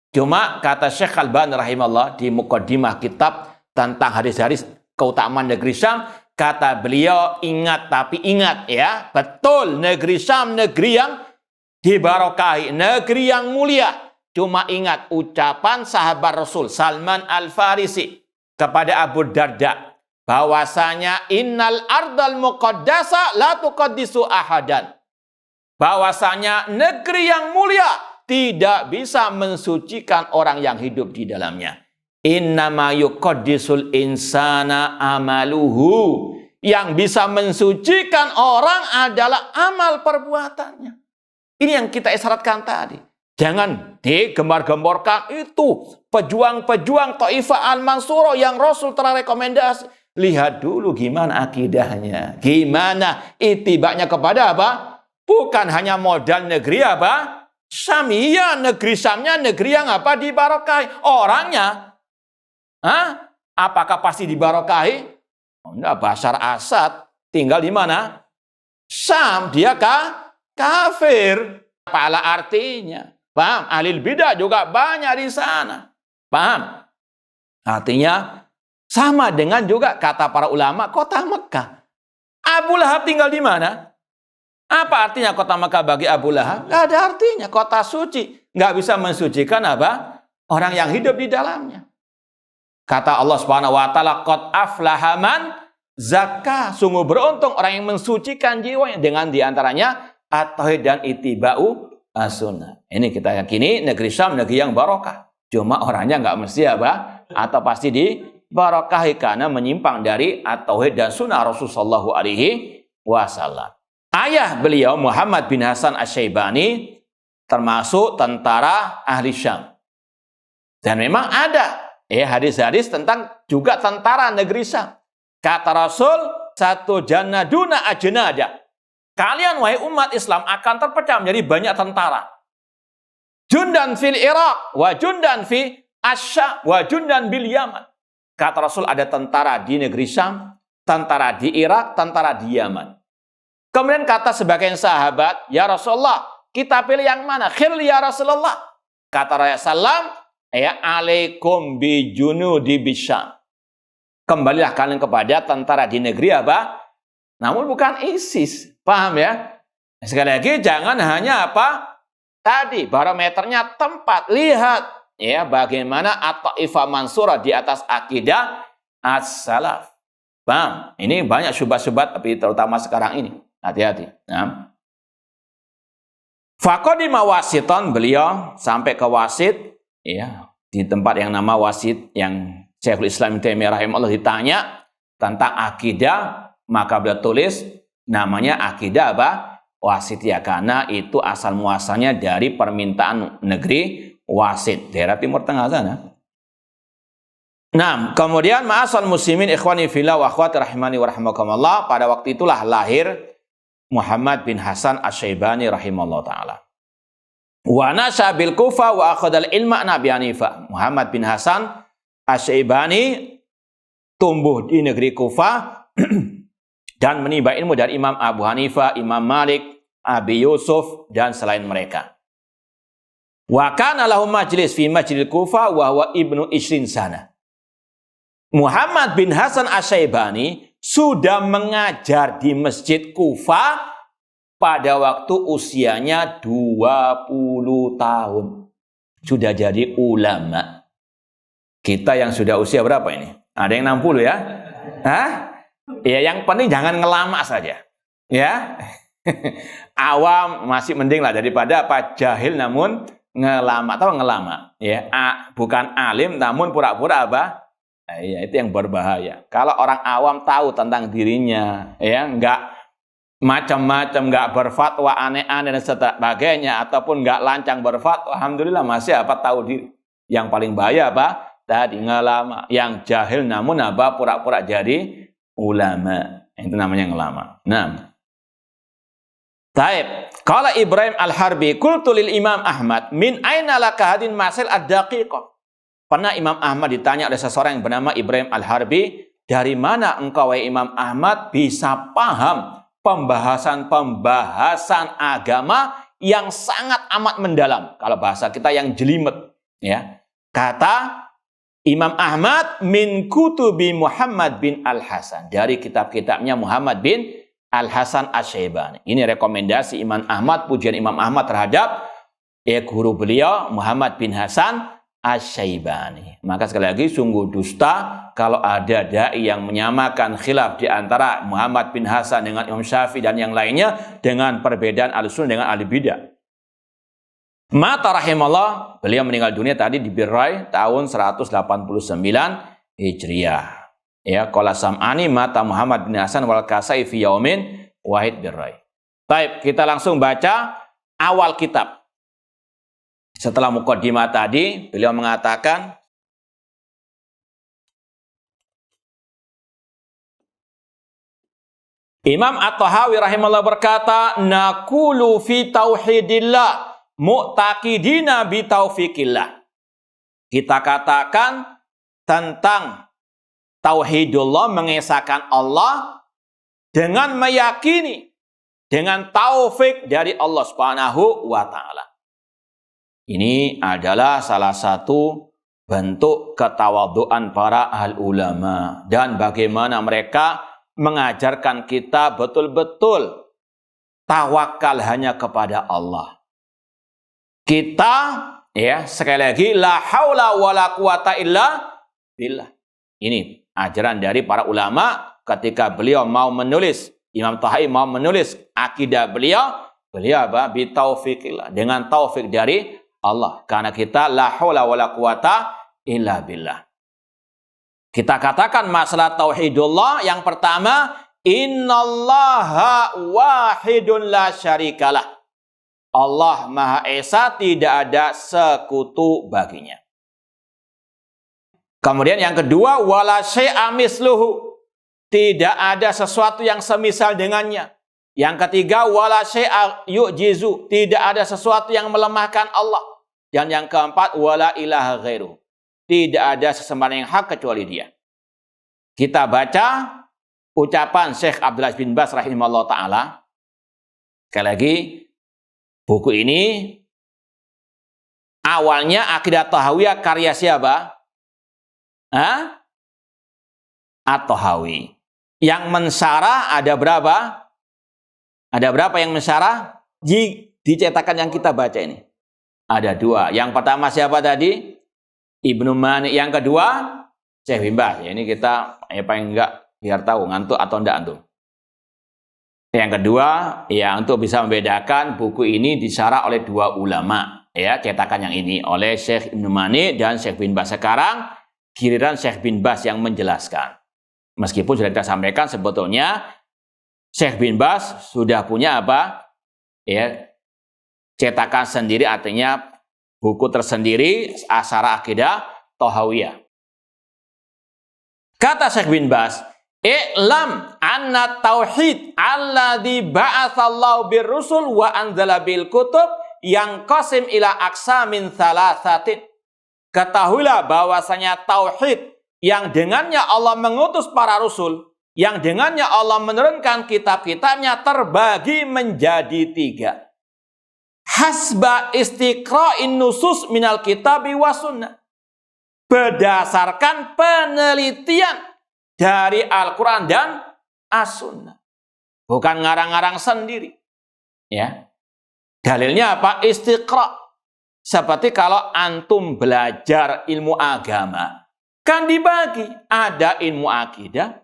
Cuma kata Syekh Al-Albani rahimahullah di muqaddimah kitab tentang hadis-hadis keutamaan negeri Syam, kata beliau, ingat, tapi ingat ya, betul negeri Syam negeri yang dibarokahi, negeri yang mulia. Cuma ingat ucapan sahabat Rasul Salman Al-Farisi kepada Abu Darda, bahwasanya innal ardal muqaddasa la tuqaddisu ahadan. Bahwasanya negeri yang mulia tidak bisa mensucikan orang yang hidup di dalamnya. Innama yuqaddisul insana amaluhu. Yang bisa mensucikan orang adalah amal perbuatannya. Ini yang kita isyaratkan tadi. Jangan digembar-gemborkan itu pejuang-pejuang Taifah Al-Mansurah yang Rasul telah rekomendasi. Lihat dulu gimana akidahnya, gimana itibaknya kepada apa? Bukan hanya modal negeri apa? Syam, iya, negeri Syamnya negeri yang apa? Dibarokahi. Orangnya, apakah pasti dibarokahi? Enggak, Bashar Assad tinggal di mana? Syam, dia kafir. Apalah artinya? Paham? Ahlul bidah juga banyak di sana. Paham? Artinya sama dengan juga kata para ulama kota Mekah. Abu Lahab tinggal di mana? Apa artinya kota Mekah bagi Abu Lahab? Nggak ada artinya. Kota suci. Nggak bisa mensucikan apa? Orang yang hidup di dalamnya. Kata Allah Subhanahu wa taala, qad aflaha man zakka. Sungguh beruntung orang yang mensucikan jiwanya dengan diantaranya at-tauhid dan ittiba'u as-sunnah. Ini kita yakini negeri Syam negeri yang barokah. Cuma orangnya nggak mesti apa? Atau pasti dibarokahi karena menyimpang dari at-tauhid dan sunnah Rasulullah sallallahu alaihi wasallam. Ayah beliau Muhammad bin Hasan Asy-Syaibani termasuk tentara ahli Syam. Dan memang ada hadis-hadis tentang juga tentara negeri Syam. Kata Rasul, satu jannaduna ajnada. Kalian wahai umat Islam akan terpecah menjadi banyak tentara. Jundan fil Iraq, wa jundan fi Asya, wa jundan bil Yaman. Kata Rasul ada tentara di negeri Syam, tentara di Irak, tentara di Yaman. Kemudian kata sebagian sahabat, ya Rasulullah, kita pilih yang mana? Khil ya Rasulullah. Kata Rasulullah, alaikum bi junudi bisyam. Kembalilah kalian kepada tentara di negeri apa? Namun bukan ISIS. Paham ya? Sekali lagi jangan hanya apa? Tadi barometernya tempat. Lihat ya bagaimana at-Taifah Mansurah di atas akidah as-salaf. Paham? Ini banyak syubhat-syubhat tapi terutama sekarang ini. Hati-hati. Nah. Faqadima wasiton, beliau sampai ke Wasit ya, di tempat yang nama Wasit yang Syekhul Islam Ibnu Taimiyah rahimahullah ditanya tentang akidah, maka beliau tulis namanya akidah apa? Wasitiyah, karena itu asal muasalnya dari permintaan negeri Wasit, daerah Timur Tengah sana. Nah, kemudian ma'asal muslimin ikhwani fillah wa akhwati rahimani wa rahimakumullah, pada waktu itulah lahir Muhammad bin Hasan Asy-Syaibani rahimahullah ta'ala. Wa nasha bil Kufah wa akhadal ilma Nabi Hanifah. Muhammad bin Hasan Asy-Syaibani tumbuh di negeri Kufah dan menimba ilmu dari Imam Abu Hanifah, Imam Malik, Abi Yusuf dan selain mereka. Wa kana lahu majlis fi Masjidil Kufah wa huwa ibnu 20 sana. Muhammad bin Hasan Asy-Syaibani sudah mengajar di Masjid Kufah pada waktu usianya 20 tahun. Sudah jadi ulama. Kita yang sudah usia berapa ini? Ada yang 60 ya? Hah? Ya, yang penting jangan ngelama saja. Ya. Awam masih mending lah daripada apa? Jahil namun ngelama. Tahu ngelama? Ya, bukan alim namun pura-pura apa? Ya, itu yang berbahaya. Kalau orang awam tahu tentang dirinya, ya, enggak macam-macam, enggak berfatwa aneh-aneh dan sebagainya, ataupun enggak lancang berfatwa, alhamdulillah masih apa tahu diri. Yang paling bahaya apa? Tadi ngelama. Yang jahil namun apa? Pura-pura jadi ulama. Itu namanya ngelama. Nah. Taib. Qala Ibrahim Al-Harbi, qultu lil Imam Ahmad, min aina laka hadin masail ad-daqiqah? Pernah Imam Ahmad ditanya oleh seseorang yang bernama Ibrahim Al-Harbi, dari mana engkau wahai Imam Ahmad bisa paham pembahasan agama yang sangat amat mendalam? Kalau bahasa kita yang jelimet, ya. Kata Imam Ahmad, min kutubi Muhammad bin Al-Hasan, dari kitab-kitabnya Muhammad bin Al-Hasan Asy-Syaibani. Ini rekomendasi Imam Ahmad, pujian Imam Ahmad terhadap guru beliau Muhammad bin Hasan Asy-Syaibani. Maka sekali lagi sungguh dusta kalau ada dai yang menyamakan khilaf di antara Muhammad bin Hasan dengan Imam Syafi'i dan yang lainnya dengan perbedaan Ahlussunnah dengan ahli bidah. Mata rahimallah, beliau meninggal dunia tadi di Birrai tahun 189 Hijriah. Ya, qala Sam'ani mata Muhammad bin Hasan wal Kasai fi yaumin wahid Birrai. Baik, kita langsung baca awal kitab. Setelah muqaddimah tadi, beliau mengatakan, Imam At-Tahawi rahimahullah berkata, naqulu fi tauhidillah mu'taqidina bi taufiqillah. Kita katakan tentang tauhidullah, mengesahkan Allah dengan meyakini dengan taufik dari Allah Subhanahu wa taala. Ini adalah salah satu bentuk ketawaduan para ahli ulama dan bagaimana mereka mengajarkan kita betul-betul tawakal hanya kepada Allah. Kita sekali lagi la haula wala quwata illa billah. Ini ajaran dari para ulama ketika beliau mau menulis, Imam Tahawi mau menulis akidah beliau apa? Bi taufiqillah, dengan taufik dari Allah. Karena kita la haula wala quwata illa billah. Kita katakan masalah tauhidullah yang pertama, innallaha wahidun la syarikalah. Allah Maha Esa, tidak ada sekutu baginya. Kemudian yang kedua, wala syai'a misluhu. Tidak ada sesuatu yang semisal dengannya. Yang ketiga, wala syai'a yu'jizu. Tidak ada sesuatu yang melemahkan Allah. Dan yang keempat, wala ilaha ghairuh. Tidak ada sesembahan yang hak kecuali Dia. Kita baca ucapan Syekh Abdul Aziz bin Baz rahimahullah ta'ala. Sekali lagi, buku ini awalnya Aqidah Tahawiyah karya siapa? At-Tahawi. Yang mensyarah ada berapa? Ada berapa yang mensyarah? Dicetakan yang kita baca ini. Ada 2. Yang pertama siapa tadi? Ibnu Mani. Yang kedua Syekh bin Baz. Ini kita paling enggak biar tahu ngantuk atau enggak antum. Yang kedua, untuk bisa membedakan buku ini disyarah oleh 2 ulama, cetakan yang ini oleh Syekh Ibnu Mani dan Syekh bin Baz. Sekarang giliran Syekh bin Baz yang menjelaskan. Meskipun sudah kita sampaikan sebetulnya Syekh bin Baz sudah punya apa? Cetakan sendiri, artinya buku tersendiri Asyarah Aqidah Tahawiyah. Kata Syekh bin Baz, "I'lam anna tauhid alladzi ba'atsallahu birrusul wa anzala bil kutub yang qasim ila aqsamin thalathatin." Ketahuilah bahwasanya tauhid yang dengannya Allah mengutus para rasul, yang dengannya Allah menurunkan kitab-kitabnya terbagi menjadi 3. Hasba istiqra'in nusus minal kitabi wa sunnah. Berdasarkan penelitian dari Al-Quran dan As-Sunnah. Bukan ngarang-ngarang sendiri. Dalilnya apa? Istiqra'. Seperti kalau antum belajar ilmu agama. Kan dibagi. Ada ilmu akidah,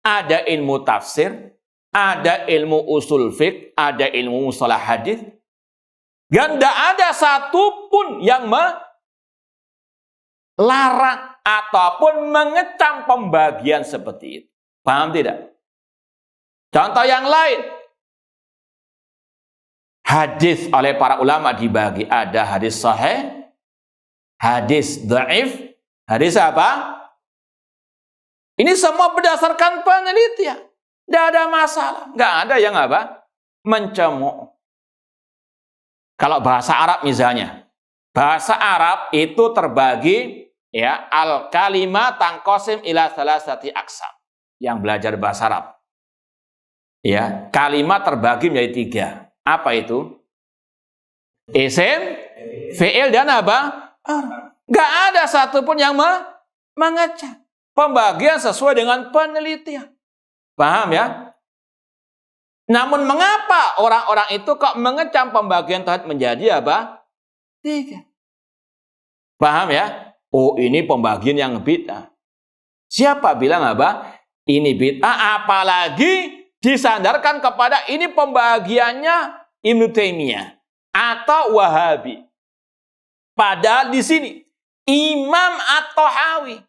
ada ilmu tafsir, ada ilmu usul fiqh, ada ilmu mustalah hadis. Dan tidak ada satupun yang melarang ataupun mengecam pembagian seperti itu. Paham tidak? Contoh yang lain. Hadis oleh para ulama dibagi. Ada hadis sahih, hadis dhaif, hadis apa? Ini semua berdasarkan penelitian. Tidak ada masalah. Nggak ada yang apa? Mencemooh. Kalau bahasa Arab misalnya. Bahasa Arab itu terbagi al-kalimah tangkosim ila salasati aqsam. Yang belajar bahasa Arab. Kalimat terbagi menjadi 3. Apa itu? Isim, fi'il dan apa? Nggak ada satupun yang mengecam. Pembagian sesuai dengan penelitian. Paham ya? Namun mengapa orang-orang itu kok mengecam pembagian tauhid menjadi apa? 3. Paham ya? Oh, ini pembagian yang bid'ah. Siapa bilang apa? Ini bid'ah, apalagi disandarkan kepada ini pembagiannya Ibnu Taimiyah atau Wahabi. Padahal di sini Imam At-Tahawi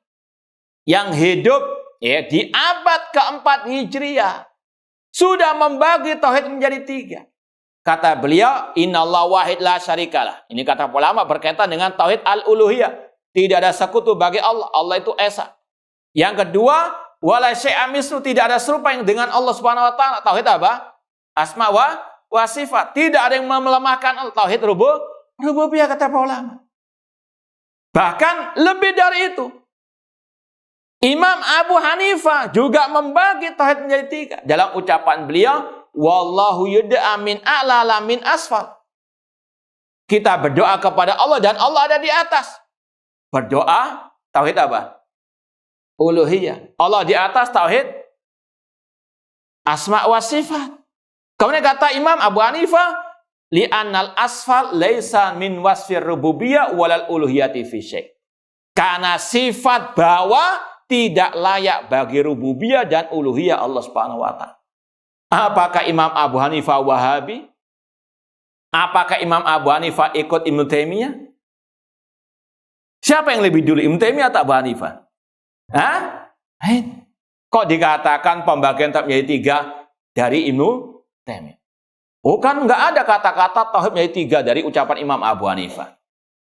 yang hidup di abad ke-4 Hijriah sudah membagi tauhid menjadi 3. Kata beliau, innallaha wahid la syarikalah. Ini kata ulama berkaitan dengan tauhid al-uluhiyah. Tidak ada sekutu bagi Allah. Allah itu esa. Yang kedua, wala syai'a mislu, tidak ada serupa yang dengan Allah Subhanahu wa taala. Tauhid apa? Asma wa sifat. Tidak ada yang melemahkan Allah. Tauhid Rububiyah kata para ulama. Bahkan lebih dari itu. Imam Abu Hanifah juga membagi tauhid menjadi 3. Dalam ucapan beliau, wallahu yud'a min a'la la min asfal. Kita berdoa kepada Allah dan Allah ada di atas. Berdoa, tauhid apa? Uluhiyah. Allah di atas, tauhid asma wa sifat. Kemudian kata Imam Abu Hanifah, li'annal asfal laisa min wasfir rububiyah walal uluhiyati fi syai'. Karena sifat bawah tidak layak bagi rububiyah dan uluhiyah Allah Subhanahu wa taala. Apakah Imam Abu Hanifah Wahabi? Apakah Imam Abu Hanifah ikut Ibnu Taimiyah? Siapa yang lebih dulu, Ibnu Taimiyah atau Abu Hanifah? Hah? Kok dikatakan pembagian tauhid menjadi 3 dari Ibnu Taimiyah? Bukan, nggak ada kata-kata tauhid menjadi 3 dari ucapan Imam Abu Hanifah.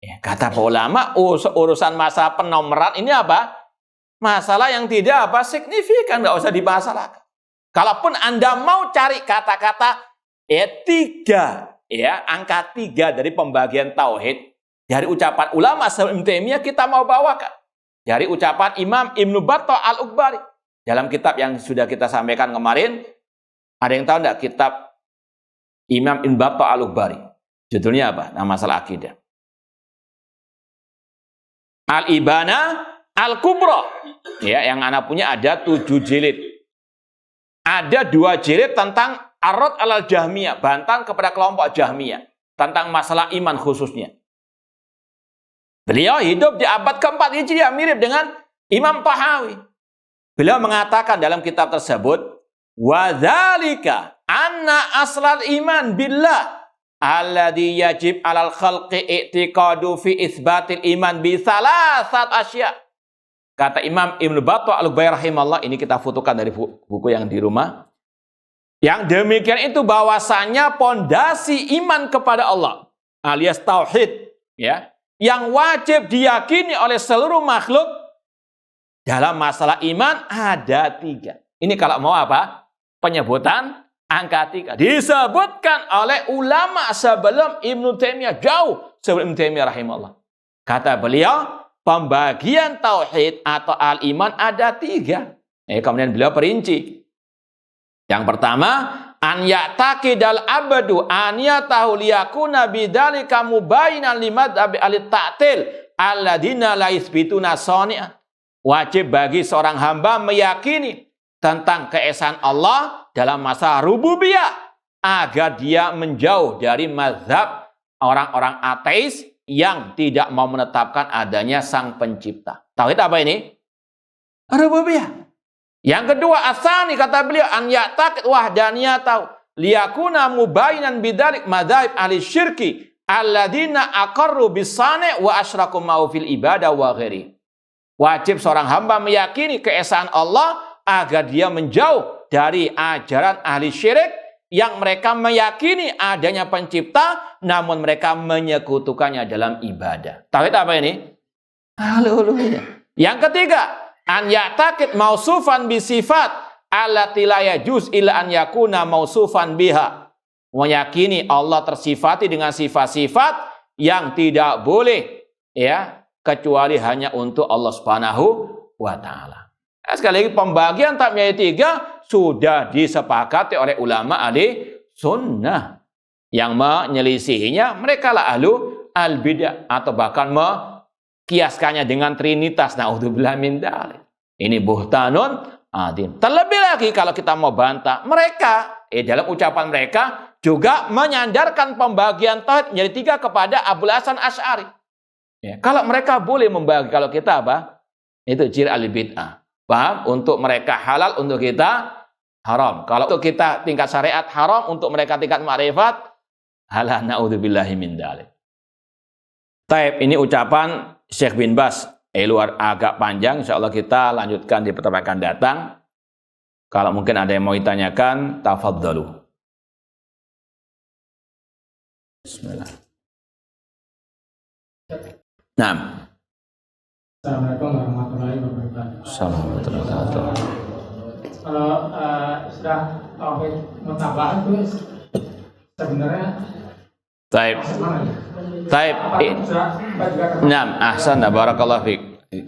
Ya, kata para ulama, urusan masalah penomoran ini apa? Masalah yang tidak apa signifikan, nggak usah dimasalahkan. Kalaupun Anda mau cari kata-kata 3, ya, angka 3 dari pembagian tauhid dari ucapan ulama sebelum Taimiyah, kita mau bawakan dari ucapan Imam Ibnu Battah Al-Ukbari dalam kitab yang sudah kita sampaikan kemarin. Ada yang tahu enggak kitab Imam Ibnu Battah Al-Ukbari? Judulnya apa? Nah, masalah akidah. Al-Ibana Al-Kubra. Ya, yang anak punya ada 7 jilid. Ada 2 jilid tentang Ar-Radd 'alal Jahmiyah, bantahan kepada kelompok Jahmiyah tentang masalah iman khususnya. Beliau hidup di abad ke-4 Hijriah, mirip dengan Imam Tahawi. Beliau mengatakan dalam kitab tersebut, wa dzalika anna aslal iman billah alladhi yajib 'alal khalqi i'tiqadu fi itsbatil iman bi salasat asya. Kata Imam Ibnu Battah Al-Ukbari rahimahullah, ini kita fotokan dari buku yang di rumah. Yang demikian itu bahwasanya pondasi iman kepada Allah alias tauhid, ya, yang wajib diyakini oleh seluruh makhluk dalam masalah iman ada 3. Ini kalau mau apa? Penyebutan angka 3 disebutkan oleh ulama sebelum Ibnu Taimiyah, jauh sebelum Ibnu Taimiyah rahimahullah. Kata beliau, pembagian tauhid atau al-iman ada 3. Kemudian beliau perinci. Yang pertama, an ya'taqidal abdu an yatahu liyakuna bidzalika mubayinan limadhabi al-ta'til alladziina la yuthbituna shani'an. Wajib bagi seorang hamba meyakini tentang keesaan Allah dalam masalah rububiyah agar dia menjauh dari mazhab orang-orang ateis yang tidak mau menetapkan adanya sang pencipta. Tauhid apa ini? Rububiyah. Yang kedua, asani, kata beliau, an ya'taqid wahdaniyatahu liyakuna mubayinan bidzalik madzhab ahli syirki alladzina aqarru bis-sani' wa asyraku ma'u fil ibadah wa ghairi. Wajib seorang hamba meyakini keesaan Allah agar dia menjauh dari ajaran ahli syirik yang mereka meyakini adanya pencipta, namun mereka menyekutukannya dalam ibadah. Tauhid apa ini? Uluhiyah. Yang ketiga, an ya'taqid mausufan bi sifat allati la yajuz illa an yakuna mausufan biha. Meyakini Allah tersifati dengan sifat-sifat yang tidak boleh, ya, kecuali hanya untuk Allah Subhanahu wa taala. Sekali lagi, pembagian tauhid menjadi 3 sudah disepakati oleh ulama ahli sunnah. Yang menyelisihinya mereka lah ahlu al-bidah atau bahkan kiaskannya dengan trinitas. Na'udzubillah min dzalik. Ini buhtanun adzim. Terlebih lagi kalau kita mau bantah, mereka dalam ucapan mereka juga menyandarkan pembagian tauhid menjadi 3 kepada Abul Hasan Asy'ari. Ya, kalau mereka boleh membagi, kalau kita apa? Itu ciri al-bid'ah. Paham? Untuk mereka halal, untuk kita haram. Kalau untuk kita tingkat syariat haram, untuk mereka tingkat ma'rifat halal. Na'udzubillahi min dzalik. Taib, ini ucapan Syekh bin Baz. Luar agak panjang, insyaallah kita lanjutkan di pertemuan akan datang. Kalau mungkin ada yang mau ditanyakan, tafadhalu. Bismillah. Naam. Assalamualaikum warahmatullahi wabarakatuh. Assalamualaikum warahmatullahi wabarakatuh. Kalau sudah tauhid mutaba'ah itu sebenarnya Taib. Mana ya? Taib. Nah, ahsan, barakallahu fiik.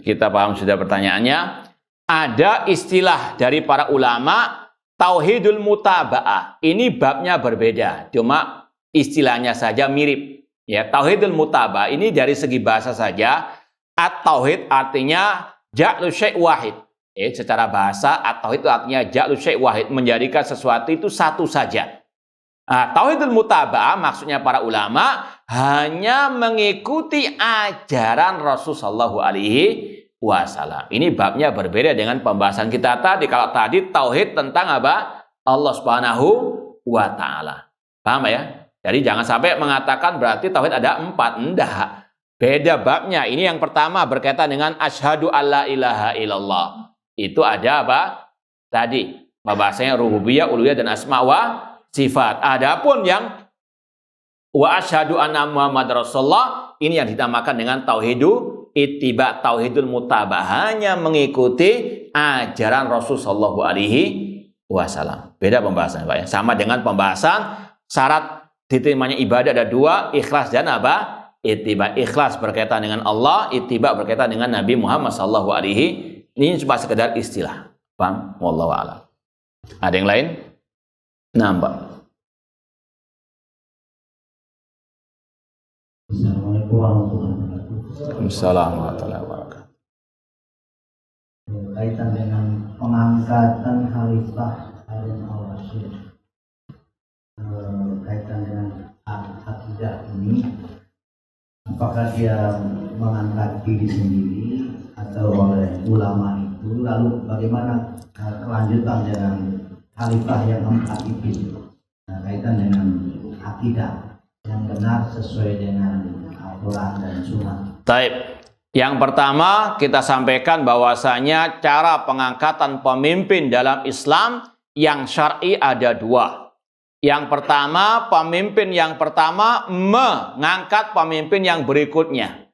Kita paham sudah pertanyaannya. Ada istilah dari para ulama tauhidul mutaba'ah. Ini babnya berbeda, cuma istilahnya saja mirip. Ya, tauhidul mutaba'ah ini dari segi bahasa saja. At-tauhid artinya ja'lu syai' wahid. Secara bahasa at-tauhid itu artinya ja'lu syai' wahid, menjadikan sesuatu itu satu saja. Nah, tauhidul mutaba'ah maksudnya para ulama hanya mengikuti ajaran Rasulullah Shallallahu Alaihi Wasallam. Ini babnya berbeda dengan pembahasan kita tadi. Kalau tadi tauhid tentang apa? Allah Subhanahu wa Ta'ala. Paham ya? Jadi jangan sampai mengatakan berarti tauhid ada 4. Enggak. Beda babnya. Ini yang pertama berkaitan dengan asyhadu alla ilaha illallah. Itu ada apa? Tadi pembahasannya rububiyah, uluhiyah dan asma wa sifat. Adapun yang wa asyhadu anna Muhammad Rasulullah, ini yang dinamakan dengan tauhidu ittiba, tauhidul mutabah, hanya mengikuti ajaran Rasul sallallahu alaihi wasallam. Beda pembahasan, Pak ya. Sama dengan pembahasan syarat diterimanya ibadah ada 2, ikhlas dan apa? Ittiba. Ikhlas berkaitan dengan Allah, ittiba berkaitan dengan Nabi Muhammad sallallahu alaihi. Ini cuma sekedar istilah. Paham? Wallahu a'lam. Ada yang lain? Nampak. Assalamualaikum warahmatullahi wabarakatuh. Assalamualaikum warahmatullahi wabarakatuh. Berkaitan dengan pengangkatan Khalifah Harun al-Rasyid, berkaitan dengan akidah ini, apakah dia mengangkat diri sendiri atau oleh ulama itu, lalu bagaimana kelanjutan dengan Khalifah yang keempat itu, kaitan dengan akidah yang benar sesuai dengan Al-Quran dan Sunnah. Taib. Yang pertama kita sampaikan bahwasanya cara pengangkatan pemimpin dalam Islam yang syar'i ada 2. Yang pertama, pemimpin yang pertama mengangkat pemimpin yang berikutnya.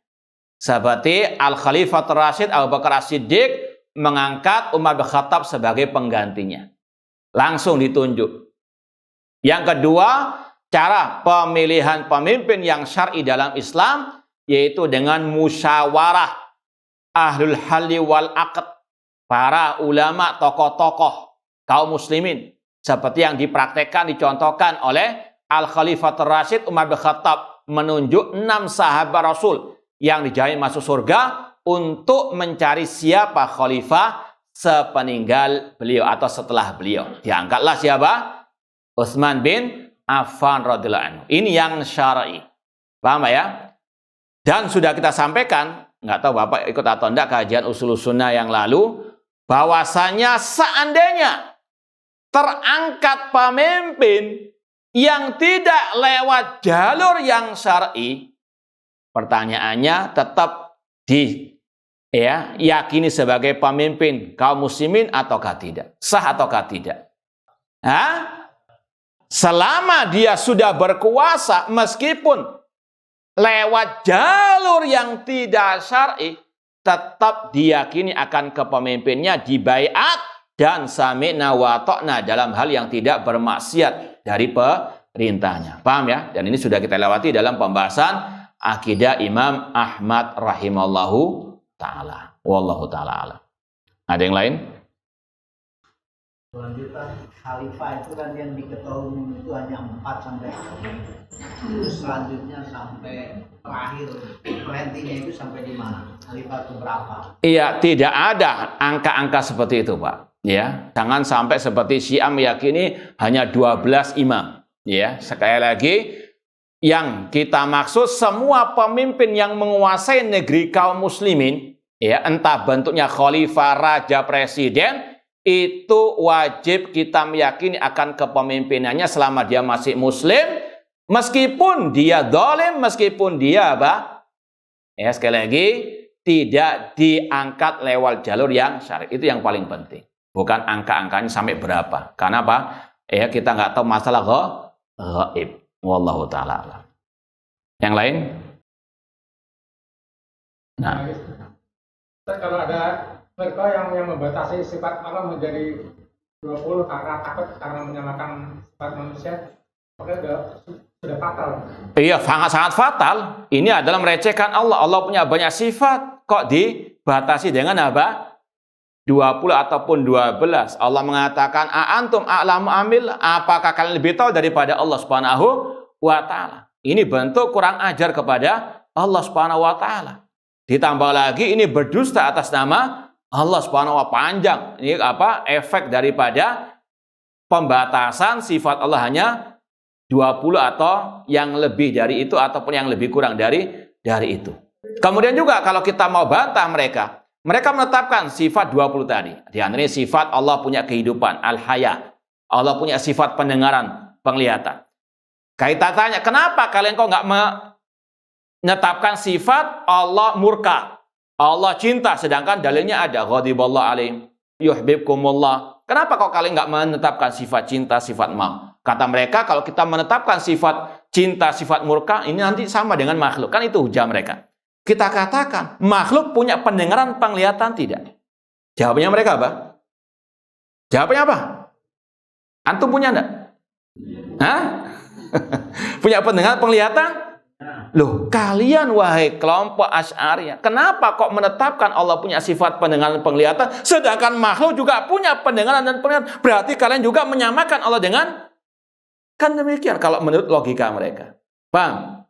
Seperti Al-Khalifatul Rasyid Abu Bakar As-Siddiq mengangkat Umar bin Khattab sebagai penggantinya. Langsung ditunjuk. Yang kedua, cara pemilihan pemimpin yang syar'i dalam Islam yaitu dengan musyawarah ahlul halli wal aqd, para ulama, tokoh-tokoh kaum muslimin, seperti yang dipraktekkan, dicontohkan oleh Al-Khalifatul Rasyid Umar bin Khattab, menunjuk 6 sahabat Rasul yang dijamin masuk surga untuk mencari siapa khalifah sepeninggal beliau atau setelah beliau. Diangkatlah siapa? Utsman bin Affan radhiyallahu anhu. Ini yang syar'i. Paham ya? Dan sudah kita sampaikan, nggak tahu Bapak ikut atau enggak kajian usul sunnah yang lalu, bahwasanya seandainya terangkat pemimpin yang tidak lewat jalur yang syar'i, pertanyaannya tetap yakini sebagai pemimpin kaum muslimin ataukah tidak? Sah ataukah tidak? Selama dia sudah berkuasa meskipun lewat jalur yang tidak syar'i, tetap diyakini akan kepemimpinnya, dibaiat dan sami'na wa ta'na dalam hal yang tidak bermaksiat dari perintahnya. Paham ya? Dan ini sudah kita lewati dalam pembahasan akidah Imam Ahmad rahimallahu ta'ala. Wallahu ta'ala alam. Ada yang lain? Selanjutnya khalifah itu kan yang diketahui itu hanya 4 sampai terus selanjutnya sampai terakhir rantingnya itu sampai di mana? Khalifah itu berapa? Iya, tidak ada angka-angka seperti itu, Pak. Ya, jangan sampai seperti Syiah meyakini hanya 12 imam. Ya, sekali lagi yang kita maksud semua pemimpin yang menguasai negeri kaum muslimin, ya, entah bentuknya khalifah, raja, presiden, itu wajib kita meyakini akan kepemimpinannya selama dia masih muslim, meskipun dia zalim, meskipun dia apa? Ya, sekali lagi tidak diangkat lewat jalur yang syar'i. Itu yang paling penting. Bukan angka-angkanya sampai berapa. Karena apa? Ya, kita nggak tahu masalah ghaib. Wallahu ta'ala alam. Yang lain? Nah, kalau ada mereka yang membatasi sifat Allah menjadi 20 karena takut karena menyamakan sifat manusia, maka sudah fatal. Iya, sangat-sangat fatal. Ini adalah merecehkan Allah. Allah punya banyak sifat, kok dibatasi dengan apa? 20 ataupun 12. Allah mengatakan, "A'antum a'lamu amil?" Apakah kalian lebih tahu daripada Allah Subhanahu wa taala? Ini bentuk kurang ajar kepada Allah Subhanahu wa taala. Ditambah lagi ini berdusta atas nama Allah Subhanahu wa taala. Panjang. Ini apa? Efek daripada pembatasan sifat Allah hanya 20 atau yang lebih dari itu ataupun yang lebih kurang dari itu. Kemudian juga kalau kita mau bantah mereka menetapkan sifat 20 tadi. Di antaranya sifat Allah punya kehidupan, al-haya. Allah punya sifat pendengaran, penglihatan. Kita tanya, kenapa kalian kok nggak menetapkan sifat Allah murka, Allah cinta, sedangkan dalilnya ada ghadiballahu alaihim yuhibbukumullah. Kenapa kok kalian nggak menetapkan sifat cinta, sifat mau? Kata mereka, kalau kita menetapkan sifat cinta, sifat murka, ini nanti sama dengan makhluk. Kan itu hujah mereka. Kita katakan, makhluk punya pendengaran, penglihatan tidak? Jawabannya mereka apa? Jawabannya apa? Antum punya enggak? Hah? Punya pendengaran, penglihatan? Loh, kalian wahai kelompok Asy'ariyah, kenapa kok menetapkan Allah punya sifat pendengaran, penglihatan, sedangkan makhluk juga punya pendengaran dan penglihatan? Berarti kalian juga menyamakan Allah dengan... Kan demikian kalau menurut logika mereka. Paham?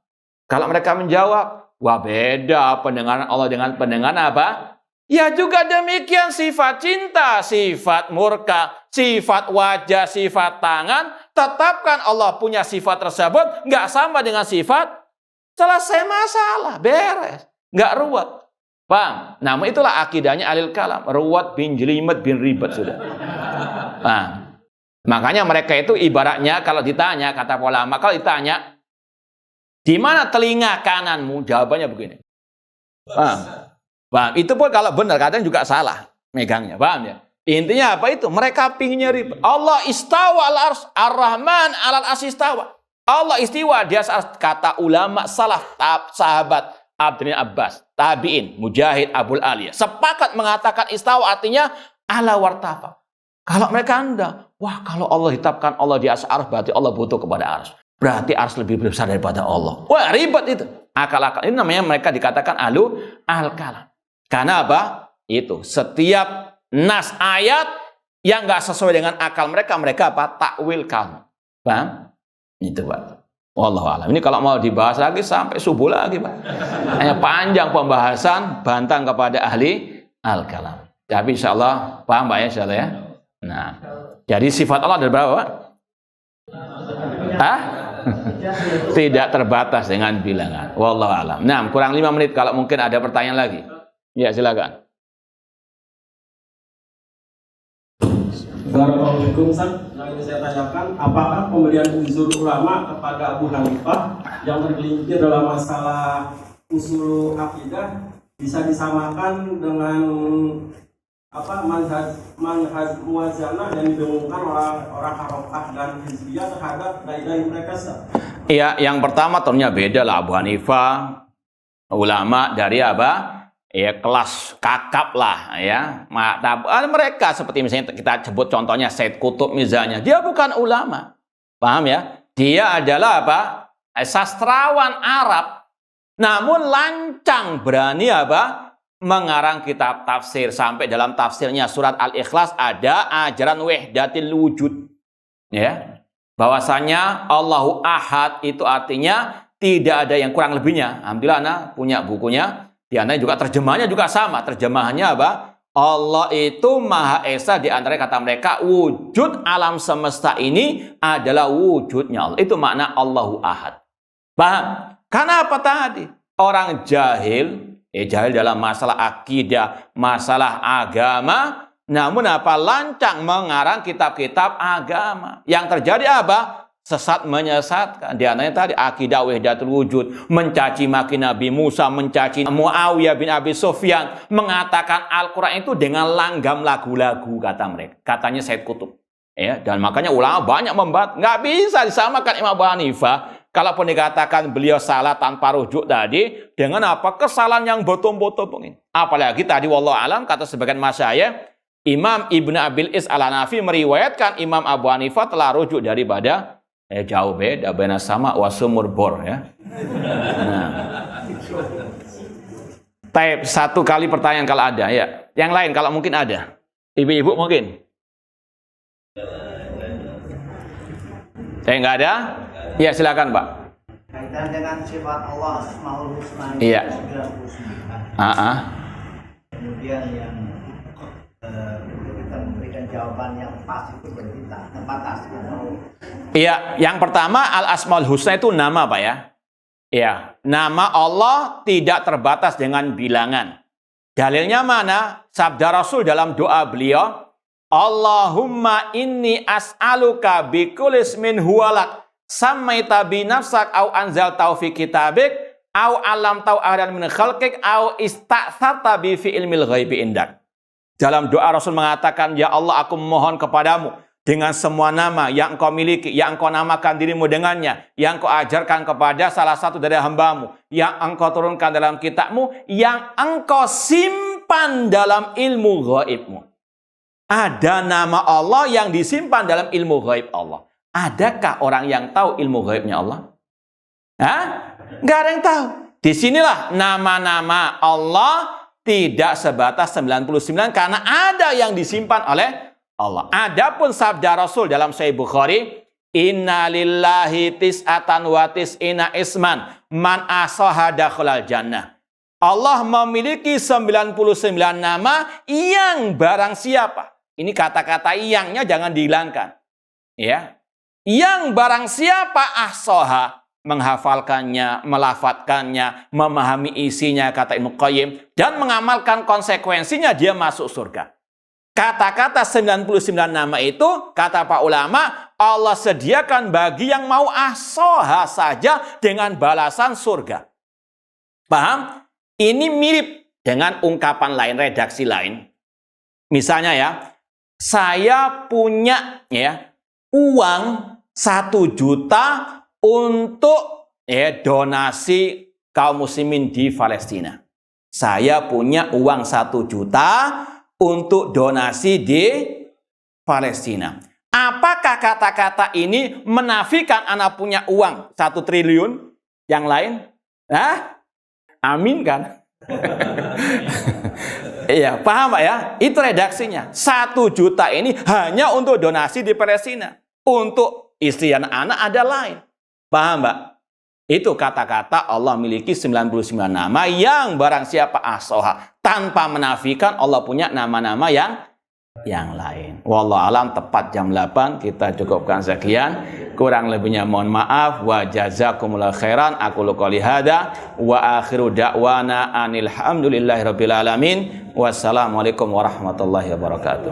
Kalau mereka menjawab, wah beda pendengaran Allah dengan pendengaran apa? Ya juga demikian sifat cinta, sifat murka, sifat wajah, sifat tangan. Tetapkan Allah punya sifat tersebut, nggak sama dengan sifat. Selesai masalah, beres. Nggak ruwet. Paham? Namun itulah akidahnya alil kalam. Ruwet bin jelimet bin ribet sudah. Paham? Makanya mereka itu ibaratnya kalau ditanya, kata ulama, kalau ditanya, di mana telinga kananmu? Jawabannya begini. Paham? Itu pun kalau benar, kadang juga salah megangnya. Paham ya? Intinya apa itu? Mereka pinginnya ribet. Allah istawa al-ars, ar-Rahman al-ars istawa. Allah istiwa di atas, kata ulama salaf, sahabat Abdullah Abbas, tabi'in, Mujahid, Abul Aliyah. Sepakat mengatakan istawa artinya ala wartafa. Kalau mereka anda, wah kalau Allah hitapkan Allah di atas ars, berarti Allah butuh kepada ars. Berarti ars lebih besar daripada Allah. Wah ribet itu. Akal-akal. Ini namanya mereka dikatakan al-kalam. Karena apa? Itu. Setiap nas ayat yang nggak sesuai dengan akal mereka apa? Takwil kalam. Paham? Itu Pak. Wallahu a'lam. Ini kalau mau dibahas lagi sampai subuh lagi Pak. Hanya panjang pembahasan bantang kepada ahli al-kalam. Tapi insya Allah paham Pak ya insya Allah ya. Nah, jadi sifat Allah ada berapa Pak? Hah? Tidak terbatas dengan bilangan. Wallahu a'lam. Nah, kurang 5 menit kalau mungkin ada pertanyaan lagi. Ya, silakan. Assalamualaikum Ustaz. Yang ingin saya tanyakan, apakah pemberian uzur ulama kepada Abu Hanifah yang tergelincir dalam masalah usul akidah bisa disamakan dengan manhaj muwazanah yang didengungkan orang Harokah dan Hizbiyah terhadap dai-dai mereka? Iya, yang pertama tentunya beda lah. Abu Hanifah ulama dari apa? Ya kelas kakap lah ya. Mereka seperti misalnya kita sebut contohnya Said Qutb misalnya, dia bukan ulama. Paham ya? Dia adalah apa? Sastrawan Arab. Namun lancang berani apa? Mengarang kitab tafsir, sampai dalam tafsirnya surat Al-Ikhlas ada ajaran wahdatil wujud. Ya. Bahwasanya Allahu Ahad itu artinya tidak ada yang kurang lebihnya. Alhamdulillah Ana punya bukunya. Di antaranya juga terjemahannya juga sama. Terjemahannya apa? Allah itu Maha Esa, di antara kata mereka wujud alam semesta ini adalah wujudnya Allah. Itu makna Allahu Ahad. Paham? Karena apa tadi? Orang jahil dalam masalah akidah, masalah agama, namun apa? Lancang mengarang kitab-kitab agama. Yang terjadi apa? Sesat menyesatkan. Di antaranya tadi akidah wahdatul wujud, mencaci maki Nabi Musa, mencaci Muawiyah bin Abi Sufyan, mengatakan Al-Quran itu dengan langgam lagu-lagu kata mereka. Katanya Said Qutb. Ya, dan makanya ulama banyak membahas, nggak bisa disamakan Imam Abu Hanifah. Kalaupun dikatakan beliau salah tanpa rujuk tadi, dengan apa? Kesalahan yang botol-botol ini. Apalagi tadi wallahu alam kata sebagian masyayikh, Imam Ibnu Abil Is Al-Hanafi meriwayatkan Imam Abu Hanifah telah rujuk daripada Jauh beda, bena sama wa sumur bor ya. Nah. Taib, satu kali pertanyaan kalau ada ya. Yang lain kalau mungkin ada. Ibu-ibu mungkin. Nggak ada? Ya silakan Pak. Kaitan dengan sifat Allah Asmaul Husna Iya. 99. Kemudian yang kita memberikan jawaban yang pas itu berita terbatas atau Iya, yang pertama Al-Asmaul Husna itu nama Pak ya. Ya, nama Allah tidak terbatas dengan bilangan. Dalilnya mana? Sabda Rasul dalam doa beliau, Allahumma inni as'aluka bikulli ismin huwalak sammaita bi nafsak au anzaltahu fi kitabik au alamtahu ahadan min khalqik au ista'tsarta bi fi ilmil ghaibi indak. Dalam doa Rasul mengatakan, ya Allah aku memohon kepadamu dengan semua nama yang engkau miliki, yang engkau namakan dirimu dengannya, yang engkau ajarkan kepada salah satu dari hambamu, yang engkau turunkan dalam kitabmu, yang engkau simpan dalam ilmu ghaibmu. Ada nama Allah yang disimpan dalam ilmu ghaib Allah. Adakah orang yang tahu ilmu ghaibnya Allah? Hah? Nggak ada yang tahu. Disinilah nama-nama Allah tidak sebatas 99 karena ada yang disimpan oleh Allah. Adapun sabda Rasul dalam Sahih Bukhari, Inna lillahi tis'atan wa tis'ina isman man asaha dakhalal jannah. Allah memiliki 99 nama yang barang siapa. Ini kata-kata yangnya jangan dihilangkan. Ya. Yang barang siapa ahsaha, menghafalkannya, melafadzkannya, memahami isinya kata Ibnu Qayyim dan mengamalkan konsekuensinya dia masuk surga. Kata-kata 99 nama itu, kata Pak ulama, Allah sediakan bagi yang mau ahsaha saja dengan balasan surga. Paham? Ini mirip dengan ungkapan lain, redaksi lain. Misalnya ya, saya punya ya uang 1 juta untuk donasi kaum muslimin di Palestina. Saya punya uang 1 juta untuk donasi di Palestina. Apakah kata-kata ini menafikan anak punya uang 1 triliun yang lain? Amin kan? Iya, paham Pak ya? Itu redaksinya. 1 juta ini hanya untuk donasi di Palestina. Untuk istri dan anak ada lain. Paham Pak? Itu kata-kata Allah miliki 99 nama yang barang siapa ahsaha. Tanpa menafikan Allah punya nama-nama yang lain. Wallahu alam, tepat jam 8 kita cukupkan sekian. Kurang lebihnya mohon maaf. Wa jazakumullahu khairan. Aku qouli hada wa akhiru da'wana anil hamdulillahi rabbil alamin. Wassalamualaikum warahmatullahi wabarakatuh.